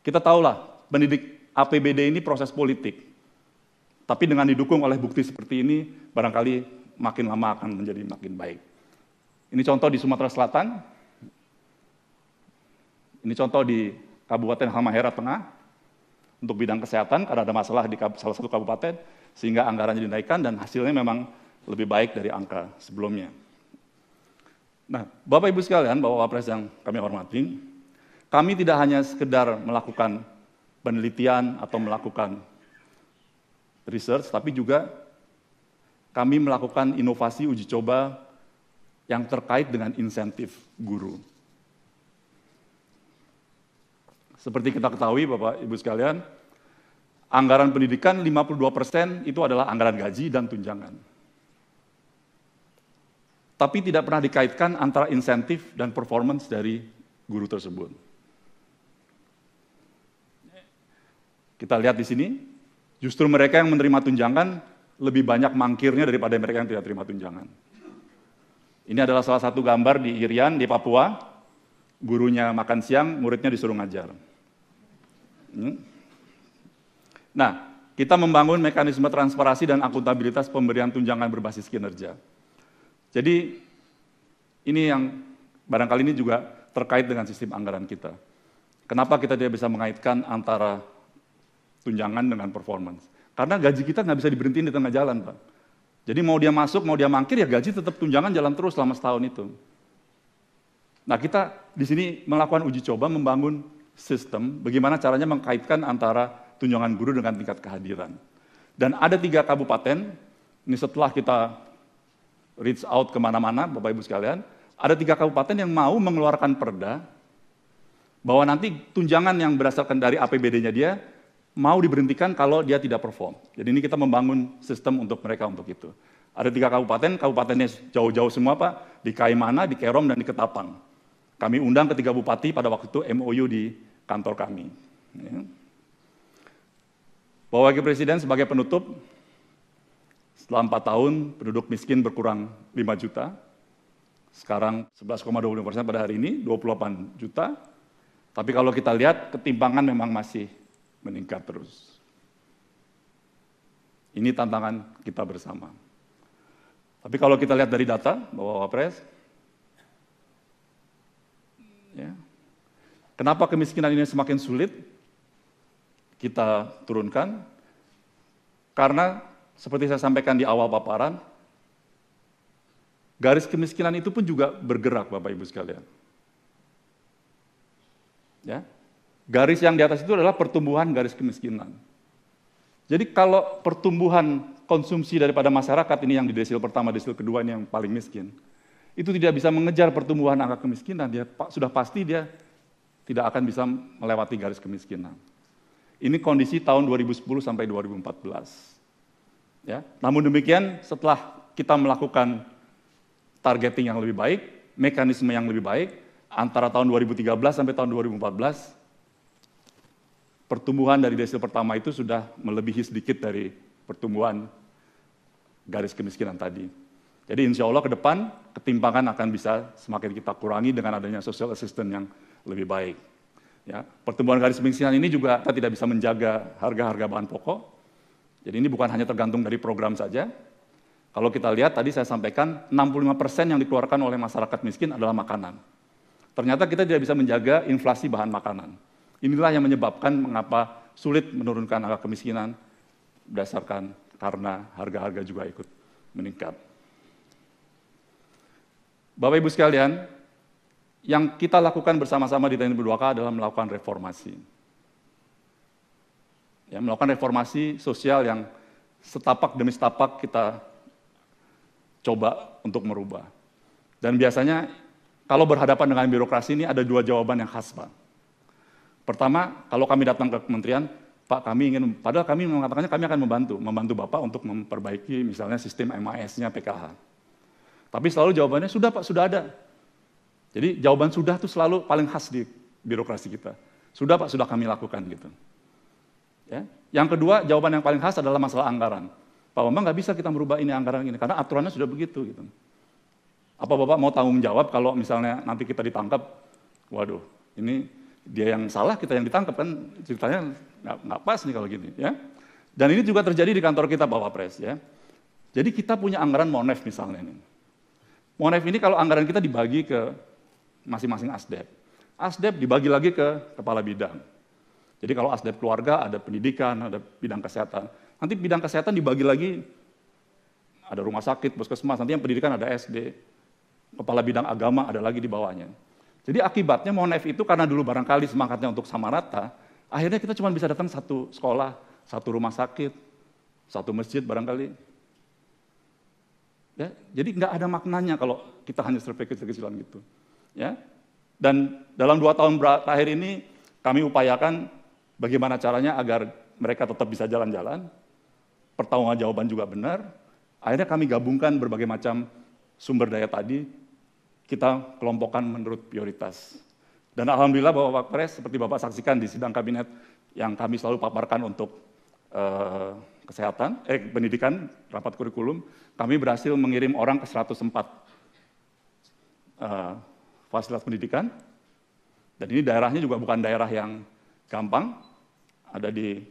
Kita tahulah, pendidik APBD ini proses politik. Tapi dengan didukung oleh bukti seperti ini, barangkali makin lama akan menjadi makin baik. Ini contoh di Sumatera Selatan, ini contoh di Kabupaten Halmahera Tengah, untuk bidang kesehatan, karena ada masalah di salah satu kabupaten, sehingga anggarannya dinaikkan dan hasilnya memang lebih baik dari angka sebelumnya. Nah, Bapak Ibu sekalian, Bapak Wapres yang kami hormati, kami tidak hanya sekedar melakukan penelitian atau melakukan research, tapi juga kami melakukan inovasi uji coba yang terkait dengan insentif guru. Seperti kita ketahui Bapak Ibu sekalian, anggaran pendidikan 52% itu adalah anggaran gaji dan tunjangan. Tapi tidak pernah dikaitkan antara insentif dan performance dari guru tersebut. Kita lihat di sini, justru mereka yang menerima tunjangan lebih banyak mangkirnya daripada mereka yang tidak terima tunjangan. Ini adalah salah satu gambar di Irian, di Papua. Gurunya makan siang, muridnya disuruh ngajar. Nah, kita membangun mekanisme transparansi dan akuntabilitas pemberian tunjangan berbasis kinerja. Jadi, ini yang barangkali ini juga terkait dengan sistem anggaran kita. Kenapa kita tidak bisa mengaitkan antara tunjangan dengan performance? Karena gaji kita nggak bisa diberhentiin di tengah jalan, Pak. Jadi mau dia masuk, mau dia mangkir, ya gaji tetap tunjangan jalan terus selama setahun itu. Nah, kita di sini melakukan uji coba membangun sistem bagaimana caranya mengkaitkan antara tunjangan guru dengan tingkat kehadiran. Dan ada 3 kabupaten, ini setelah kita reach out kemana-mana, Bapak Ibu sekalian, ada 3 kabupaten yang mau mengeluarkan perda bahwa nanti tunjangan yang berdasarkan dari APBD-nya dia mau diberhentikan kalau dia tidak perform. Jadi ini kita membangun sistem untuk mereka untuk itu. Ada 3 kabupaten, kabupatennya jauh-jauh semua Pak, di Kaimana, di Kerom, dan di Ketapang. Kami undang ke 3 bupati pada waktu itu MOU di kantor kami. Ya. Bapak Wakil Presiden sebagai penutup, setelah 4 tahun penduduk miskin berkurang 5 juta, sekarang 11,25% pada hari ini, 28 juta. Tapi kalau kita lihat ketimpangan memang masih meningkat terus. Ini tantangan kita bersama. Tapi kalau kita lihat dari data, Bapak Wapres, Ya. Kenapa kemiskinan ini semakin sulit kita turunkan? Karena seperti saya sampaikan di awal paparan, garis kemiskinan itu pun juga bergerak, Bapak Ibu sekalian. Ya. Garis yang di atas itu adalah pertumbuhan garis kemiskinan. Jadi kalau pertumbuhan konsumsi daripada masyarakat ini yang di desil pertama, desil kedua ini yang paling miskin, itu tidak bisa mengejar pertumbuhan angka kemiskinan, dia sudah pasti dia tidak akan bisa melewati garis kemiskinan. Ini kondisi tahun 2010 sampai 2014. Ya. Namun demikian, setelah kita melakukan targeting yang lebih baik, mekanisme yang lebih baik, antara tahun 2013 sampai tahun 2014, pertumbuhan dari desil pertama itu sudah melebihi sedikit dari pertumbuhan garis kemiskinan tadi. Jadi insya Allah ke depan, ketimpangan akan bisa semakin kita kurangi dengan adanya social assistance yang lebih baik. Ya, pertumbuhan garis kemiskinan ini juga kita tidak bisa menjaga harga-harga bahan pokok. Jadi ini bukan hanya tergantung dari program saja. Kalau kita lihat tadi saya sampaikan 65% yang dikeluarkan oleh masyarakat miskin adalah makanan. Ternyata kita tidak bisa menjaga inflasi bahan makanan. Inilah yang menyebabkan mengapa sulit menurunkan angka kemiskinan berdasarkan karena harga-harga juga ikut meningkat. Bapak Ibu sekalian, yang kita lakukan bersama-sama di TNP 2K adalah melakukan reformasi. Ya, melakukan reformasi sosial yang setapak demi setapak kita coba untuk merubah. Dan biasanya kalau berhadapan dengan birokrasi ini ada dua jawaban yang khas, Pak. Pertama, kalau kami datang ke kementerian, Pak kami ingin, padahal kami mengatakannya kami akan membantu Bapak untuk memperbaiki misalnya sistem MAS-nya PKH. Tapi selalu jawabannya, sudah Pak, sudah ada. Jadi jawaban sudah itu selalu paling khas di birokrasi kita. Sudah Pak, sudah kami lakukan gitu. Ya. Yang kedua, jawaban yang paling khas adalah masalah anggaran. Pak Bambang nggak bisa kita merubah ini anggaran ini, karena aturannya sudah begitu gitu. Apa Bapak mau tanggung jawab kalau misalnya nanti kita ditangkap, waduh, ini dia yang salah, kita yang ditangkap, kan ceritanya nggak pas nih kalau gini. Ya. Dan ini juga terjadi di kantor kita, Bapak Pres. Ya. Jadi kita punya anggaran Monef misalnya ini. Monef ini kalau anggaran kita dibagi ke masing-masing asdep. Asdep dibagi lagi ke kepala bidang. Jadi kalau asdep keluarga ada pendidikan, ada bidang kesehatan. Nanti bidang kesehatan dibagi lagi, ada rumah sakit, puskesmas, nanti yang pendidikan ada SD. Kepala bidang agama ada lagi di bawahnya. Jadi akibatnya Monef itu karena dulu barangkali semangatnya untuk sama rata, akhirnya kita cuma bisa datang satu sekolah, satu rumah sakit, satu masjid barangkali. Ya, jadi nggak ada maknanya kalau kita hanya survei kecil-kecilan gitu. Ya. Dan dalam 2 tahun terakhir ini kami upayakan bagaimana caranya agar mereka tetap bisa jalan-jalan, pertanggungjawaban juga benar. Akhirnya kami gabungkan berbagai macam sumber daya tadi, kita kelompokkan menurut prioritas. Dan alhamdulillah Bapak Pres, seperti Bapak saksikan di sidang kabinet yang kami selalu paparkan untuk pendidikan, rapat kurikulum, kami berhasil mengirim orang ke 104 fasilitas pendidikan. Dan ini daerahnya juga bukan daerah yang gampang, ada di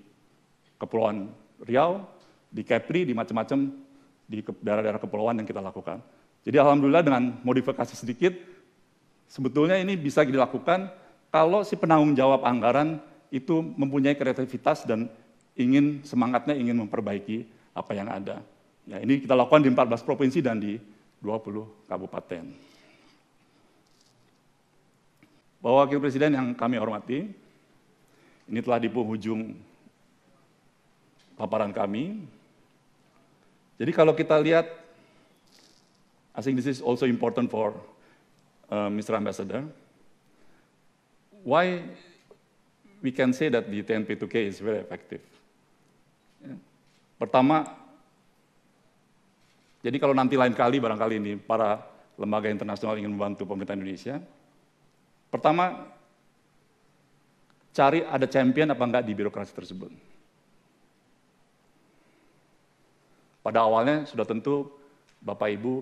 Kepulauan Riau, di Kepri, di macam-macam, di daerah-daerah kepulauan yang kita lakukan. Jadi alhamdulillah dengan modifikasi sedikit, sebetulnya ini bisa dilakukan kalau si penanggung jawab anggaran itu mempunyai kreativitas dan semangatnya ingin memperbaiki apa yang ada. Ya, ini kita lakukan di 14 provinsi dan di 20 kabupaten. Bapak Wakil Presiden yang kami hormati, ini telah di penghujung paparan kami. Jadi kalau kita lihat, I think this is also important for Mr. Ambassador. Why we can say that the TNP2K is very effective? Ya. Pertama, jadi kalau nanti lain kali barangkali ini para lembaga internasional ingin membantu pemerintah Indonesia, pertama, cari ada champion apa enggak di birokrasi tersebut. Pada awalnya sudah tentu Bapak Ibu,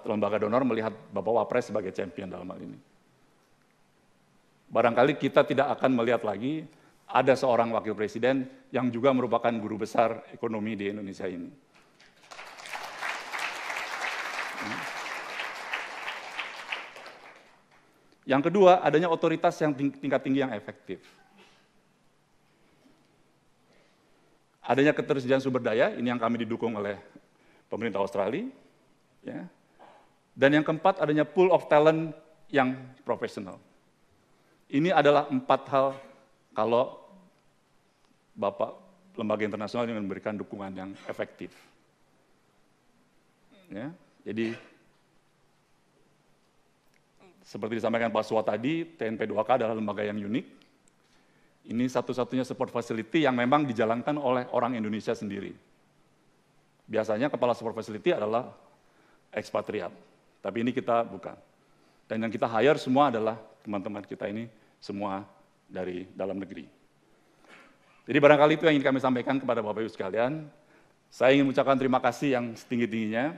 lembaga donor melihat Bapak Wapres sebagai champion dalam hal ini. Barangkali kita tidak akan melihat lagi ada seorang wakil presiden yang juga merupakan guru besar ekonomi di Indonesia ini. Yang kedua, adanya otoritas yang tingkat tinggi yang efektif. Adanya ketersediaan sumber daya, ini yang kami didukung oleh pemerintah Australia. Ya. Dan yang keempat, adanya pool of talent yang profesional. Ini adalah 4 hal kalau Bapak lembaga internasional yang memberikan dukungan yang efektif. Ya, jadi seperti disampaikan Pak Suwa tadi, TNP2K adalah lembaga yang unik. Ini satu-satunya support facility yang memang dijalankan oleh orang Indonesia sendiri. Biasanya kepala support facility adalah ekspatriat, tapi ini kita bukan. Dan yang kita hire semua adalah teman-teman kita ini semua dari dalam negeri. Jadi barangkali itu yang ingin kami sampaikan kepada Bapak Ibu sekalian. Saya ingin mengucapkan terima kasih yang setinggi-tingginya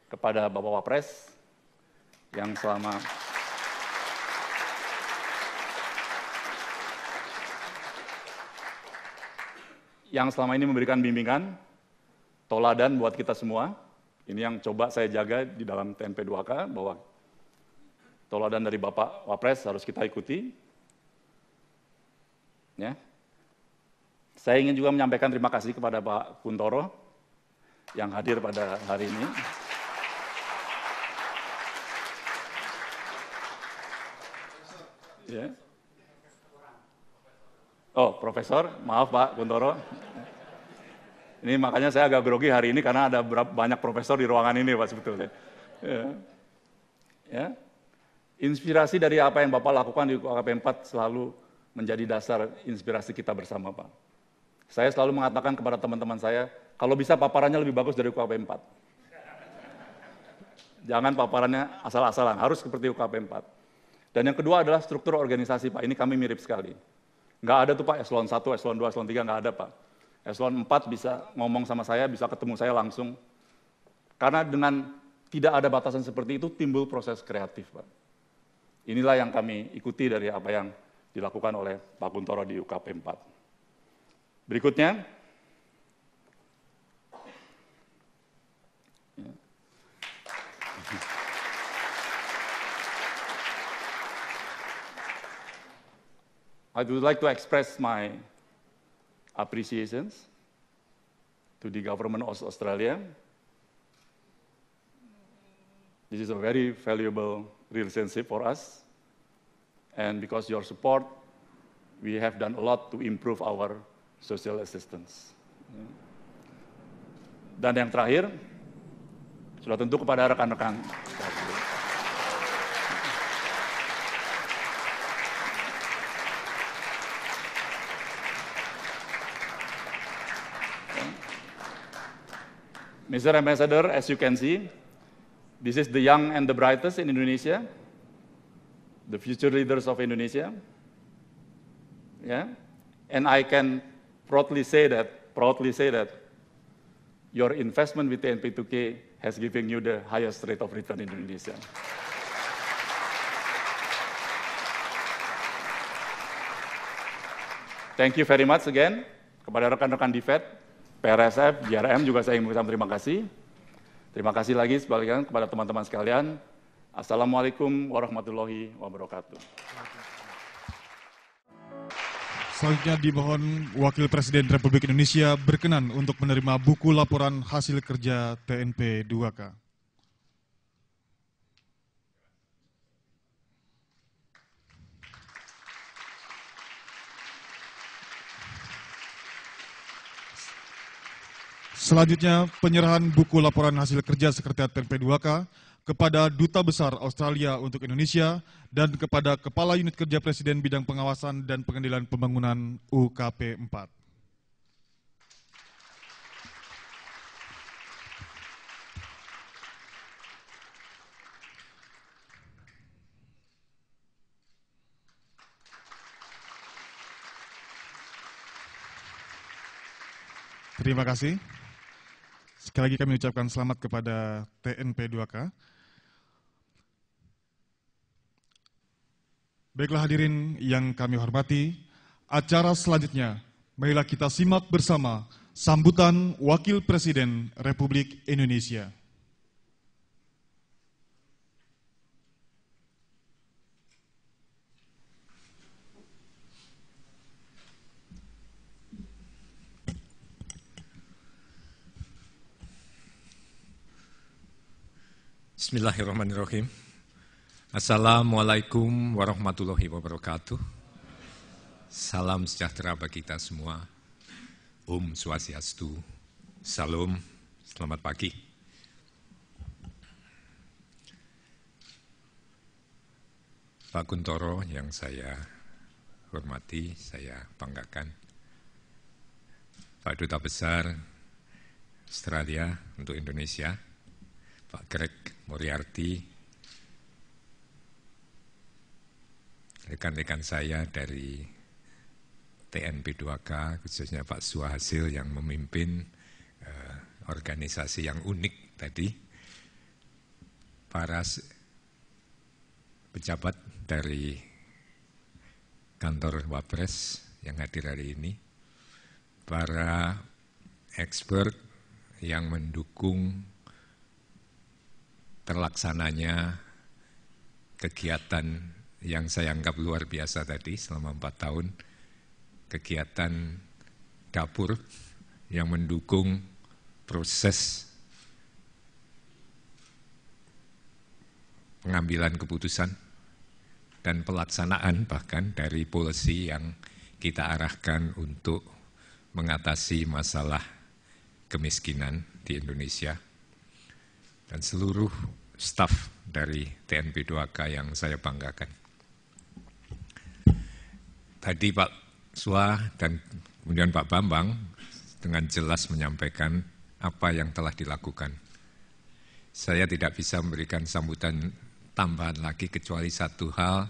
kepada Bapak Wapres yang selama ini memberikan bimbingan, toladan buat kita semua. Ini yang coba saya jaga di dalam TNP2K, bahwa toladan dari Bapak Wapres harus kita ikuti. Ya. Saya ingin juga menyampaikan terima kasih kepada Pak Kuntoro yang hadir pada hari ini. Ya. Oh, Profesor, maaf Pak Kuntoro. Ini makanya saya agak grogi hari ini karena ada banyak profesor di ruangan ini Pak sebetulnya. Ya. Ya. Inspirasi dari apa yang Bapak lakukan di UKP 4 selalu menjadi dasar inspirasi kita bersama Pak. Saya selalu mengatakan kepada teman-teman saya, kalau bisa paparannya lebih bagus dari UKP 4. Jangan paparannya asal-asalan, harus seperti UKP 4. Dan yang kedua adalah struktur organisasi Pak, ini kami mirip sekali. Nggak ada tuh Pak, eselon 1, eselon 2, eselon 3, nggak ada Pak. Eselon 4 bisa ngomong sama saya, bisa ketemu saya langsung. Karena dengan tidak ada batasan seperti itu, timbul proses kreatif Pak. Inilah yang kami ikuti dari apa yang dilakukan oleh Pak Kuntoro di UKP 4. Berikutnya, I would like to express my appreciations to the government of Australia. This is a very valuable relationship for us, and because your support, we have done a lot to improve our social assistance. Dan yang terakhir, sudah tentu kepada rekan-rekan. Mr. Ambassador, as you can see, this is the young and the brightest in Indonesia, the future leaders of Indonesia. Yeah? And I can proudly say that your investment with TNP2K has given you the highest rate of return in Indonesia. Thank you very much again kepada rekan-rekan di FED, PRSF, JRM juga saya ingin mengucapkan terima kasih. Terima kasih lagi sebaliknya kepada teman-teman sekalian. Assalamualaikum warahmatullahi wabarakatuh. Selanjutnya dimohon Wakil Presiden Republik Indonesia berkenan untuk menerima buku laporan hasil kerja TNP2K. Selanjutnya penyerahan buku laporan hasil kerja Sekretariat TNP2K kepada Duta Besar Australia untuk Indonesia dan kepada Kepala Unit Kerja Presiden Bidang Pengawasan dan Pengendalian Pembangunan UKP 4. Terima kasih. Sekali lagi kami ucapkan selamat kepada TNP2K. Baiklah hadirin yang kami hormati, acara selanjutnya, marilah kita simak bersama sambutan Wakil Presiden Republik Indonesia. Bismillahirrahmanirrahim. Assalamualaikum warahmatullahi wabarakatuh. Salam sejahtera bagi kita semua. Om Swastiastu. Salam. Selamat pagi. Pak Kuntoro yang saya hormati, saya banggakan. Pak Duta Besar Australia untuk Indonesia, Pak Greg Moriarty, rekan-rekan saya dari TNP2K, khususnya Pak Suhasil yang memimpin organisasi yang unik tadi, para pejabat dari kantor Wapres yang hadir hari ini, para expert yang mendukung terlaksananya kegiatan yang saya anggap luar biasa tadi selama 4 tahun, kegiatan dapur yang mendukung proses pengambilan keputusan dan pelaksanaan bahkan dari policy yang kita arahkan untuk mengatasi masalah kemiskinan di Indonesia. Dan seluruh staf dari TNP2K yang saya banggakan. Tadi Pak Sua dan kemudian Pak Bambang dengan jelas menyampaikan apa yang telah dilakukan. Saya tidak bisa memberikan sambutan tambahan lagi kecuali satu hal,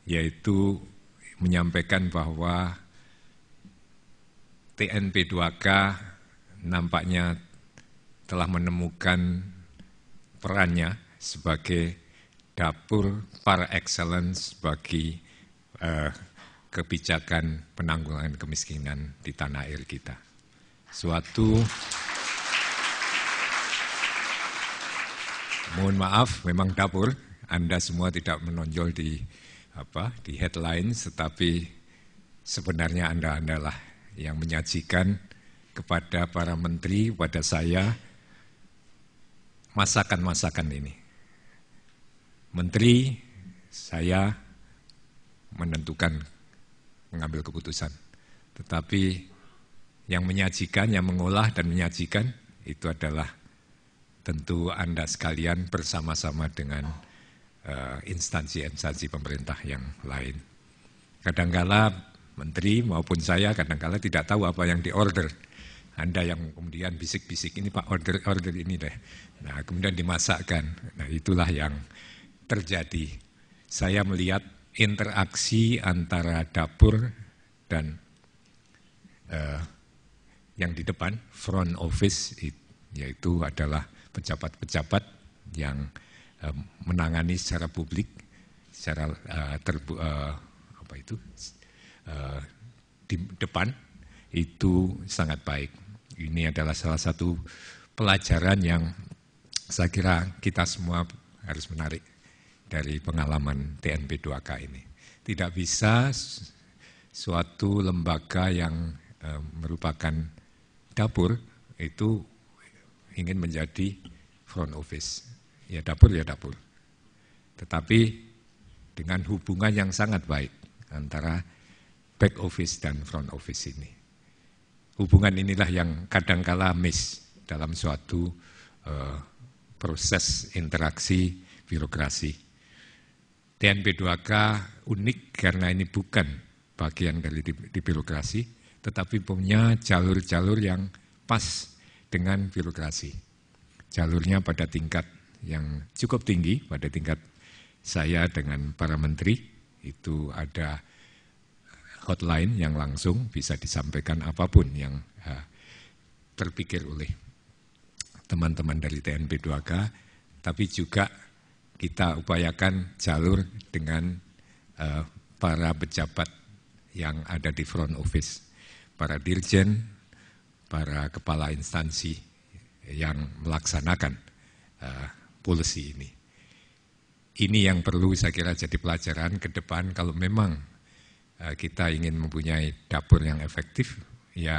yaitu menyampaikan bahwa TNP2K nampaknya telah menemukan perannya sebagai dapur par excellence bagi kebijakan penanggulangan kemiskinan di tanah air kita. Mohon maaf, memang dapur, Anda semua tidak menonjol di headline, tetapi sebenarnya Anda lah yang menyajikan kepada para menteri, pada saya, masakan-masakan ini. Menteri, saya menentukan, mengambil keputusan. Tetapi yang menyajikan, yang mengolah dan menyajikan, itu adalah tentu Anda sekalian bersama-sama dengan instansi-instansi pemerintah yang lain. Kadangkala menteri maupun saya kadangkala tidak tahu apa yang diorder. Anda yang kemudian bisik-bisik, ini Pak order ini deh. Nah kemudian dimasakkan. Nah itulah yang terjadi. Saya melihat interaksi antara dapur dan yang di depan, front office, yaitu adalah pejabat-pejabat yang menangani secara publik, secara di depan, itu sangat baik. Ini adalah salah satu pelajaran yang saya kira kita semua harus menarik dari pengalaman TNP2K ini. Tidak bisa suatu lembaga yang merupakan dapur itu ingin menjadi front office. Ya dapur. Tetapi dengan hubungan yang sangat baik antara back office dan front office ini. Hubungan inilah yang kadangkala miss dalam suatu proses interaksi birokrasi. TNP2K unik karena ini bukan bagian dari di birokrasi, tetapi punya jalur-jalur yang pas dengan birokrasi. Jalurnya pada tingkat yang cukup tinggi, pada tingkat saya dengan para menteri, itu ada hotline yang langsung bisa disampaikan apapun yang terpikir oleh teman-teman dari TNP2K, tapi juga kita upayakan jalur dengan para pejabat yang ada di front office, para dirjen, para kepala instansi yang melaksanakan policy ini. Ini yang perlu saya kira jadi pelajaran ke depan kalau memang kita ingin mempunyai dapur yang efektif, ya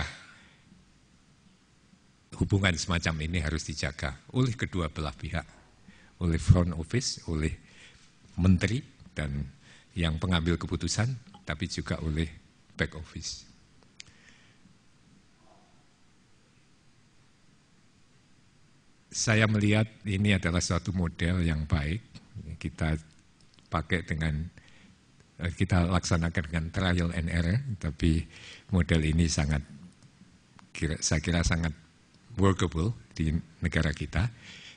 hubungan semacam ini harus dijaga oleh kedua belah pihak. oleh front office, oleh menteri dan yang pengambil keputusan, tapi juga oleh back office. Saya melihat ini adalah suatu model yang baik. Kita pakai kita laksanakan dengan trial and error, tapi model ini saya kira sangat workable di negara kita.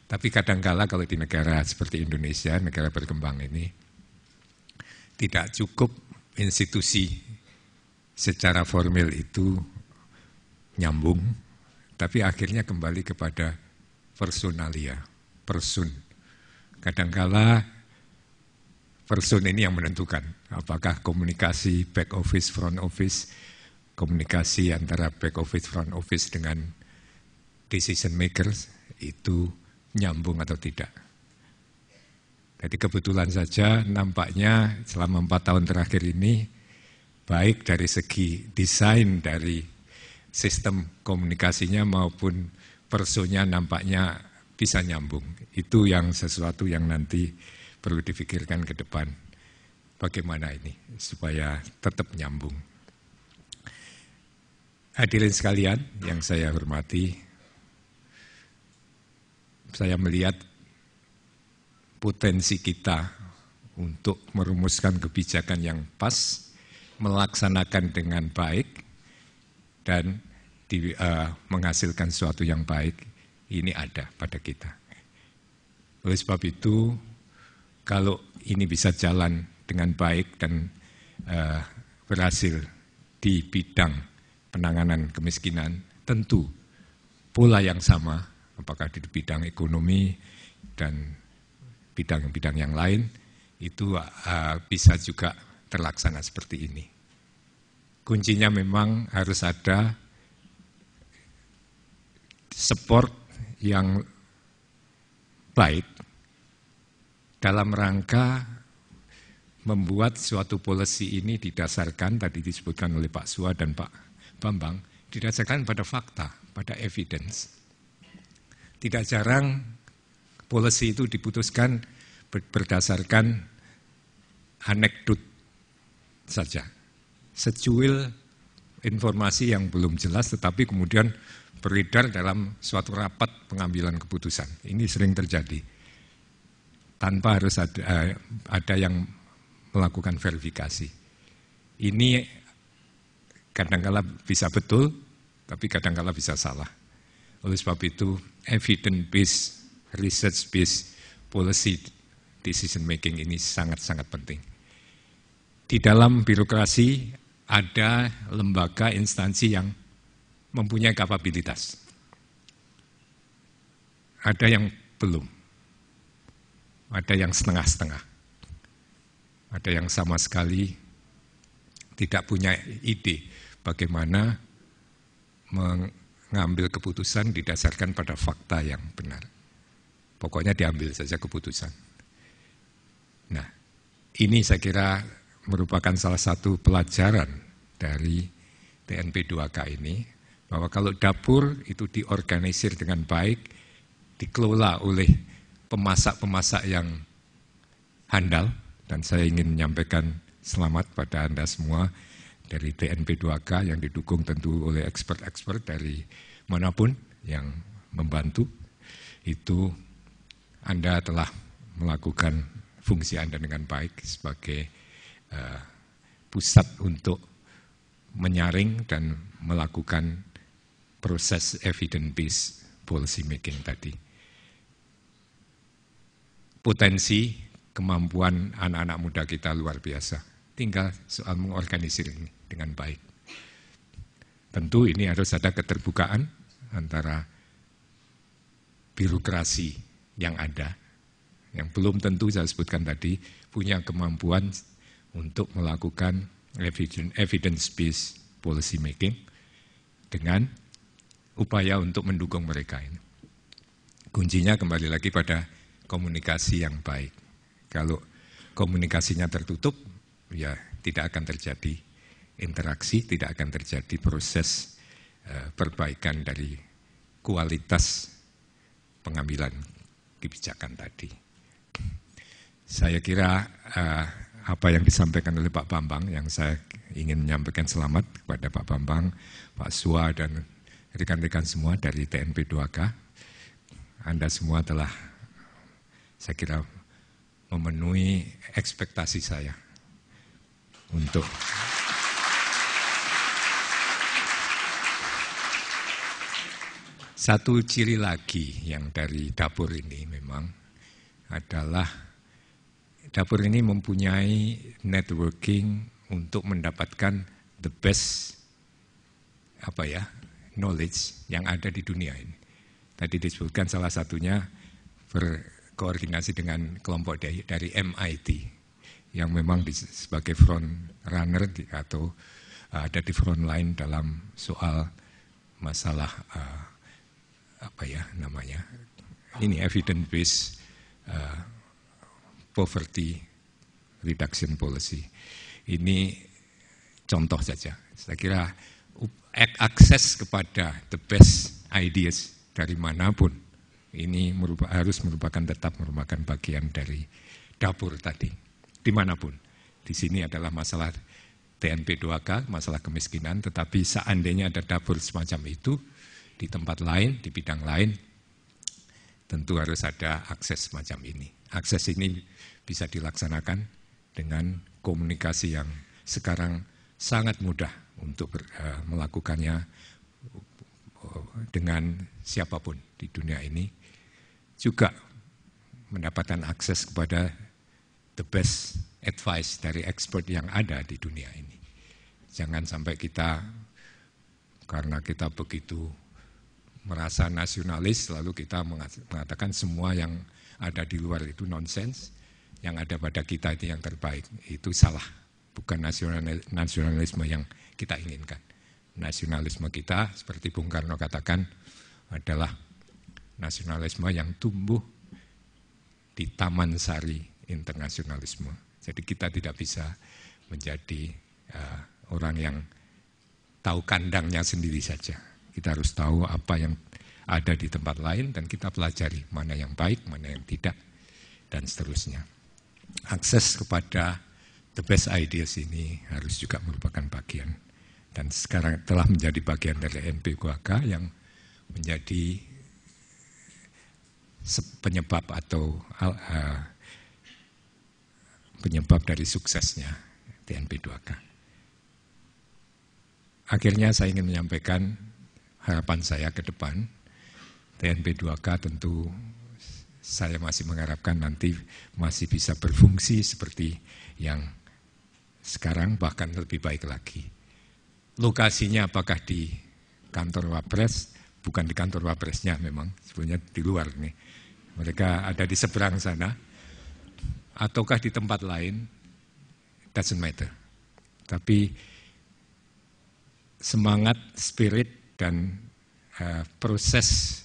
Tapi kadangkala kalau di negara seperti Indonesia, negara berkembang ini, tidak cukup institusi secara formal itu nyambung, tapi akhirnya kembali kepada personalia, person. Kadangkala person ini yang menentukan apakah komunikasi back office, front office, komunikasi antara back office, front office dengan decision makers itu nyambung atau tidak. Jadi kebetulan saja nampaknya selama 4 tahun terakhir ini, baik dari segi desain dari sistem komunikasinya maupun personnya nampaknya bisa nyambung. Itu yang sesuatu yang nanti perlu difikirkan ke depan. Bagaimana ini supaya tetap nyambung. Hadirin sekalian yang saya hormati, saya melihat potensi kita untuk merumuskan kebijakan yang pas, melaksanakan dengan baik, dan menghasilkan sesuatu yang baik, ini ada pada kita. Oleh sebab itu, kalau ini bisa jalan dengan baik dan berhasil di bidang penanganan kemiskinan, tentu pola yang sama, apakah di bidang ekonomi dan bidang-bidang yang lain, itu bisa juga terlaksana seperti ini. Kuncinya memang harus ada support yang baik dalam rangka membuat suatu policy ini didasarkan, tadi disebutkan oleh Pak Sua dan Pak Bambang, didasarkan pada fakta, pada evidence. Tidak jarang policy itu diputuskan berdasarkan anekdot saja. Secuil informasi yang belum jelas tetapi kemudian beredar dalam suatu rapat pengambilan keputusan. Ini sering terjadi. Tanpa harus ada yang melakukan verifikasi. Ini kadang-kala bisa betul, tapi kadang-kala bisa salah. Oleh sebab itu, evidence-based, research-based policy decision making ini sangat-sangat penting. Di dalam birokrasi ada lembaga instansi yang mempunyai kapabilitas. Ada yang belum. Ada yang setengah-setengah. Ada yang sama sekali tidak punya ide bagaimana mengambil keputusan didasarkan pada fakta yang benar. Pokoknya diambil saja keputusan. Nah, ini saya kira merupakan salah satu pelajaran dari TNP 2K ini, bahwa kalau dapur itu diorganisir dengan baik, dikelola oleh pemasak-pemasak yang handal, dan saya ingin menyampaikan selamat pada Anda semua dari TNP 2K yang didukung tentu oleh expert-expert dari manapun yang membantu, itu Anda telah melakukan fungsi Anda dengan baik sebagai pusat untuk menyaring dan melakukan proses evidence-based policy making tadi. Potensi kemampuan anak-anak muda kita luar biasa. Tinggal soal mengorganisir ini dengan baik. Tentu ini harus ada keterbukaan antara birokrasi yang ada, yang belum tentu saya sebutkan tadi, punya kemampuan untuk melakukan evidence-based policy making dengan upaya untuk mendukung mereka ini. Kuncinya kembali lagi pada komunikasi yang baik. Kalau komunikasinya tertutup, ya tidak akan terjadi interaksi, tidak akan terjadi proses perbaikan dari kualitas pengambilan kebijakan tadi. Saya kira apa yang disampaikan oleh Pak Bambang, yang saya ingin menyampaikan selamat kepada Pak Bambang, Pak Sua, dan rekan-rekan semua dari TNP 2K. Anda semua telah, saya kira, memenuhi ekspektasi saya untuk satu ciri lagi yang dari dapur ini memang adalah dapur ini mempunyai networking untuk mendapatkan the best knowledge yang ada di dunia ini. Tadi disebutkan salah satunya berkoordinasi dengan kelompok dari MIT yang memang sebagai front runner atau ada di front line dalam soal masalah evidence based poverty reduction policy. Ini contoh saja. Saya kira akses kepada the best ideas dari manapun ini harus tetap merupakan bagian dari dapur tadi. Dimanapun. Di sini adalah masalah TNP 2K, masalah kemiskinan, tetapi seandainya ada dapur semacam itu di tempat lain, di bidang lain, tentu harus ada akses semacam ini. Akses ini bisa dilaksanakan dengan komunikasi yang sekarang sangat mudah untuk melakukannya dengan siapapun di dunia ini. Juga mendapatkan akses kepada the best advice dari expert yang ada di dunia ini. Jangan sampai kita, karena kita begitu merasa nasionalis, lalu kita mengatakan semua yang ada di luar itu nonsens, yang ada pada kita itu yang terbaik. Itu salah, bukan nasionalisme yang kita inginkan. Nasionalisme kita, seperti Bung Karno katakan, adalah nasionalisme yang tumbuh di taman sari internasionalisme. Jadi kita tidak bisa menjadi orang yang tahu kandangnya sendiri saja. Kita harus tahu apa yang ada di tempat lain dan kita pelajari mana yang baik, mana yang tidak, dan seterusnya. Akses kepada the best ideas ini harus juga merupakan bagian. Dan sekarang telah menjadi bagian dari TNP 2K yang menjadi penyebab atau penyebab dari suksesnya TNP 2K. Akhirnya saya ingin menyampaikan harapan saya ke depan. TNP 2K tentu saya masih mengharapkan nanti masih bisa berfungsi seperti yang sekarang, bahkan lebih baik lagi. Lokasinya apakah di kantor Wapres? Bukan di kantor Wapresnya memang, sebenarnya di luar nih. Mereka ada di seberang sana. Ataukah di tempat lain, doesn't matter. Tapi semangat, spirit, dan proses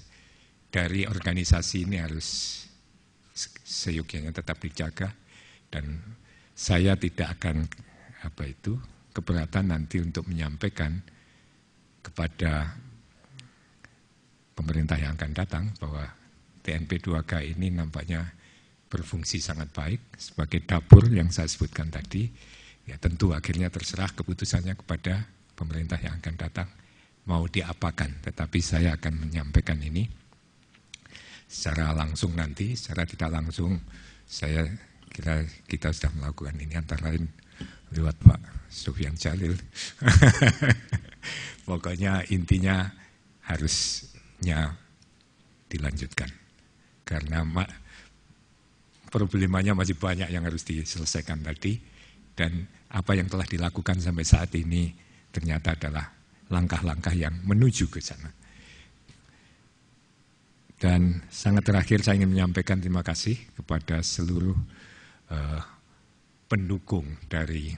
dari organisasi ini harus seyogyanya tetap dijaga. Dan saya tidak akan keberatan nanti untuk menyampaikan kepada pemerintah yang akan datang bahwa TNP 2K ini nampaknya berfungsi sangat baik sebagai dapur yang saya sebutkan tadi. Ya tentu akhirnya terserah keputusannya kepada pemerintah yang akan datang mau diapakan. Tetapi saya akan menyampaikan ini secara langsung nanti, secara tidak langsung saya kira kita sudah melakukan ini antara lain lewat Pak Sufyan Jalil. Pokoknya intinya harusnya dilanjutkan. Karena problemanya masih banyak yang harus diselesaikan tadi. Dan apa yang telah dilakukan sampai saat ini ternyata adalah langkah-langkah yang menuju ke sana. Dan sangat terakhir saya ingin menyampaikan terima kasih kepada seluruh pendukung dari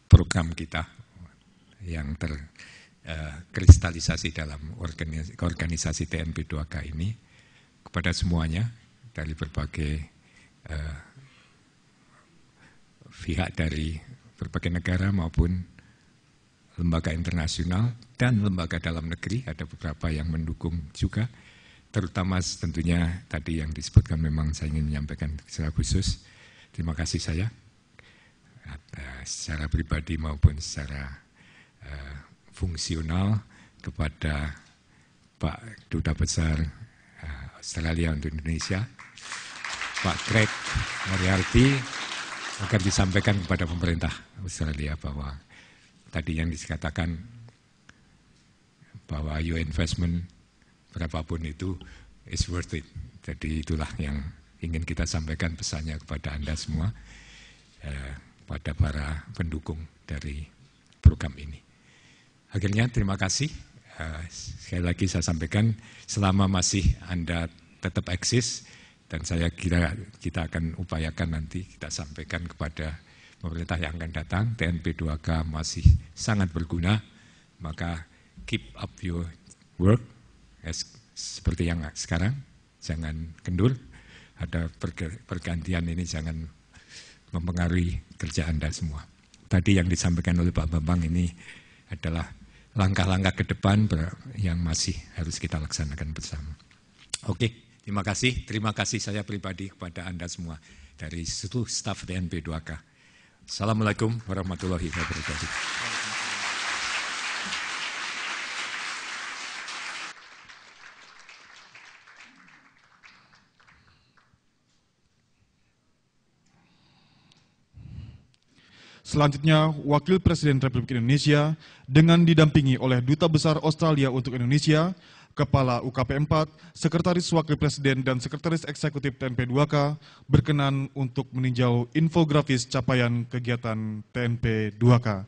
program kita yang terkristalisasi dalam organisasi TNP 2K ini, kepada semuanya dari berbagai pihak dari berbagai negara maupun lembaga internasional dan lembaga dalam negeri, ada beberapa yang mendukung juga, terutama tentunya tadi yang disebutkan memang saya ingin menyampaikan secara khusus. Terima kasih saya secara pribadi maupun secara fungsional kepada Pak Duta Besar Australia untuk Indonesia, Pak Greg Moriarty, akan disampaikan kepada pemerintah Australia bahwa tadi yang dikatakan bahwa your investment berapapun itu is worth it. Jadi itulah yang ingin kita sampaikan pesannya kepada Anda semua, pada para pendukung dari program ini. Akhirnya terima kasih. Sekali lagi saya sampaikan, selama masih Anda tetap eksis, dan saya kira kita akan upayakan nanti kita sampaikan kepada pemerintah yang akan datang, TNP 2K masih sangat berguna, maka keep up your work, seperti yang sekarang, jangan kendor, ada pergantian ini jangan mempengaruhi kerja Anda semua. Tadi yang disampaikan oleh Pak Bambang ini adalah langkah-langkah ke depan yang masih harus kita laksanakan bersama. Oke, terima kasih. Terima kasih saya pribadi kepada Anda semua dari seluruh staf TNP 2K. Assalamualaikum warahmatullahi wabarakatuh. Selanjutnya, Wakil Presiden Republik Indonesia dengan didampingi oleh Duta Besar Australia untuk Indonesia, Kepala UKP 4, Sekretaris Wakil Presiden dan Sekretaris Eksekutif TNP 2K berkenan untuk meninjau infografis capaian kegiatan TNP 2K.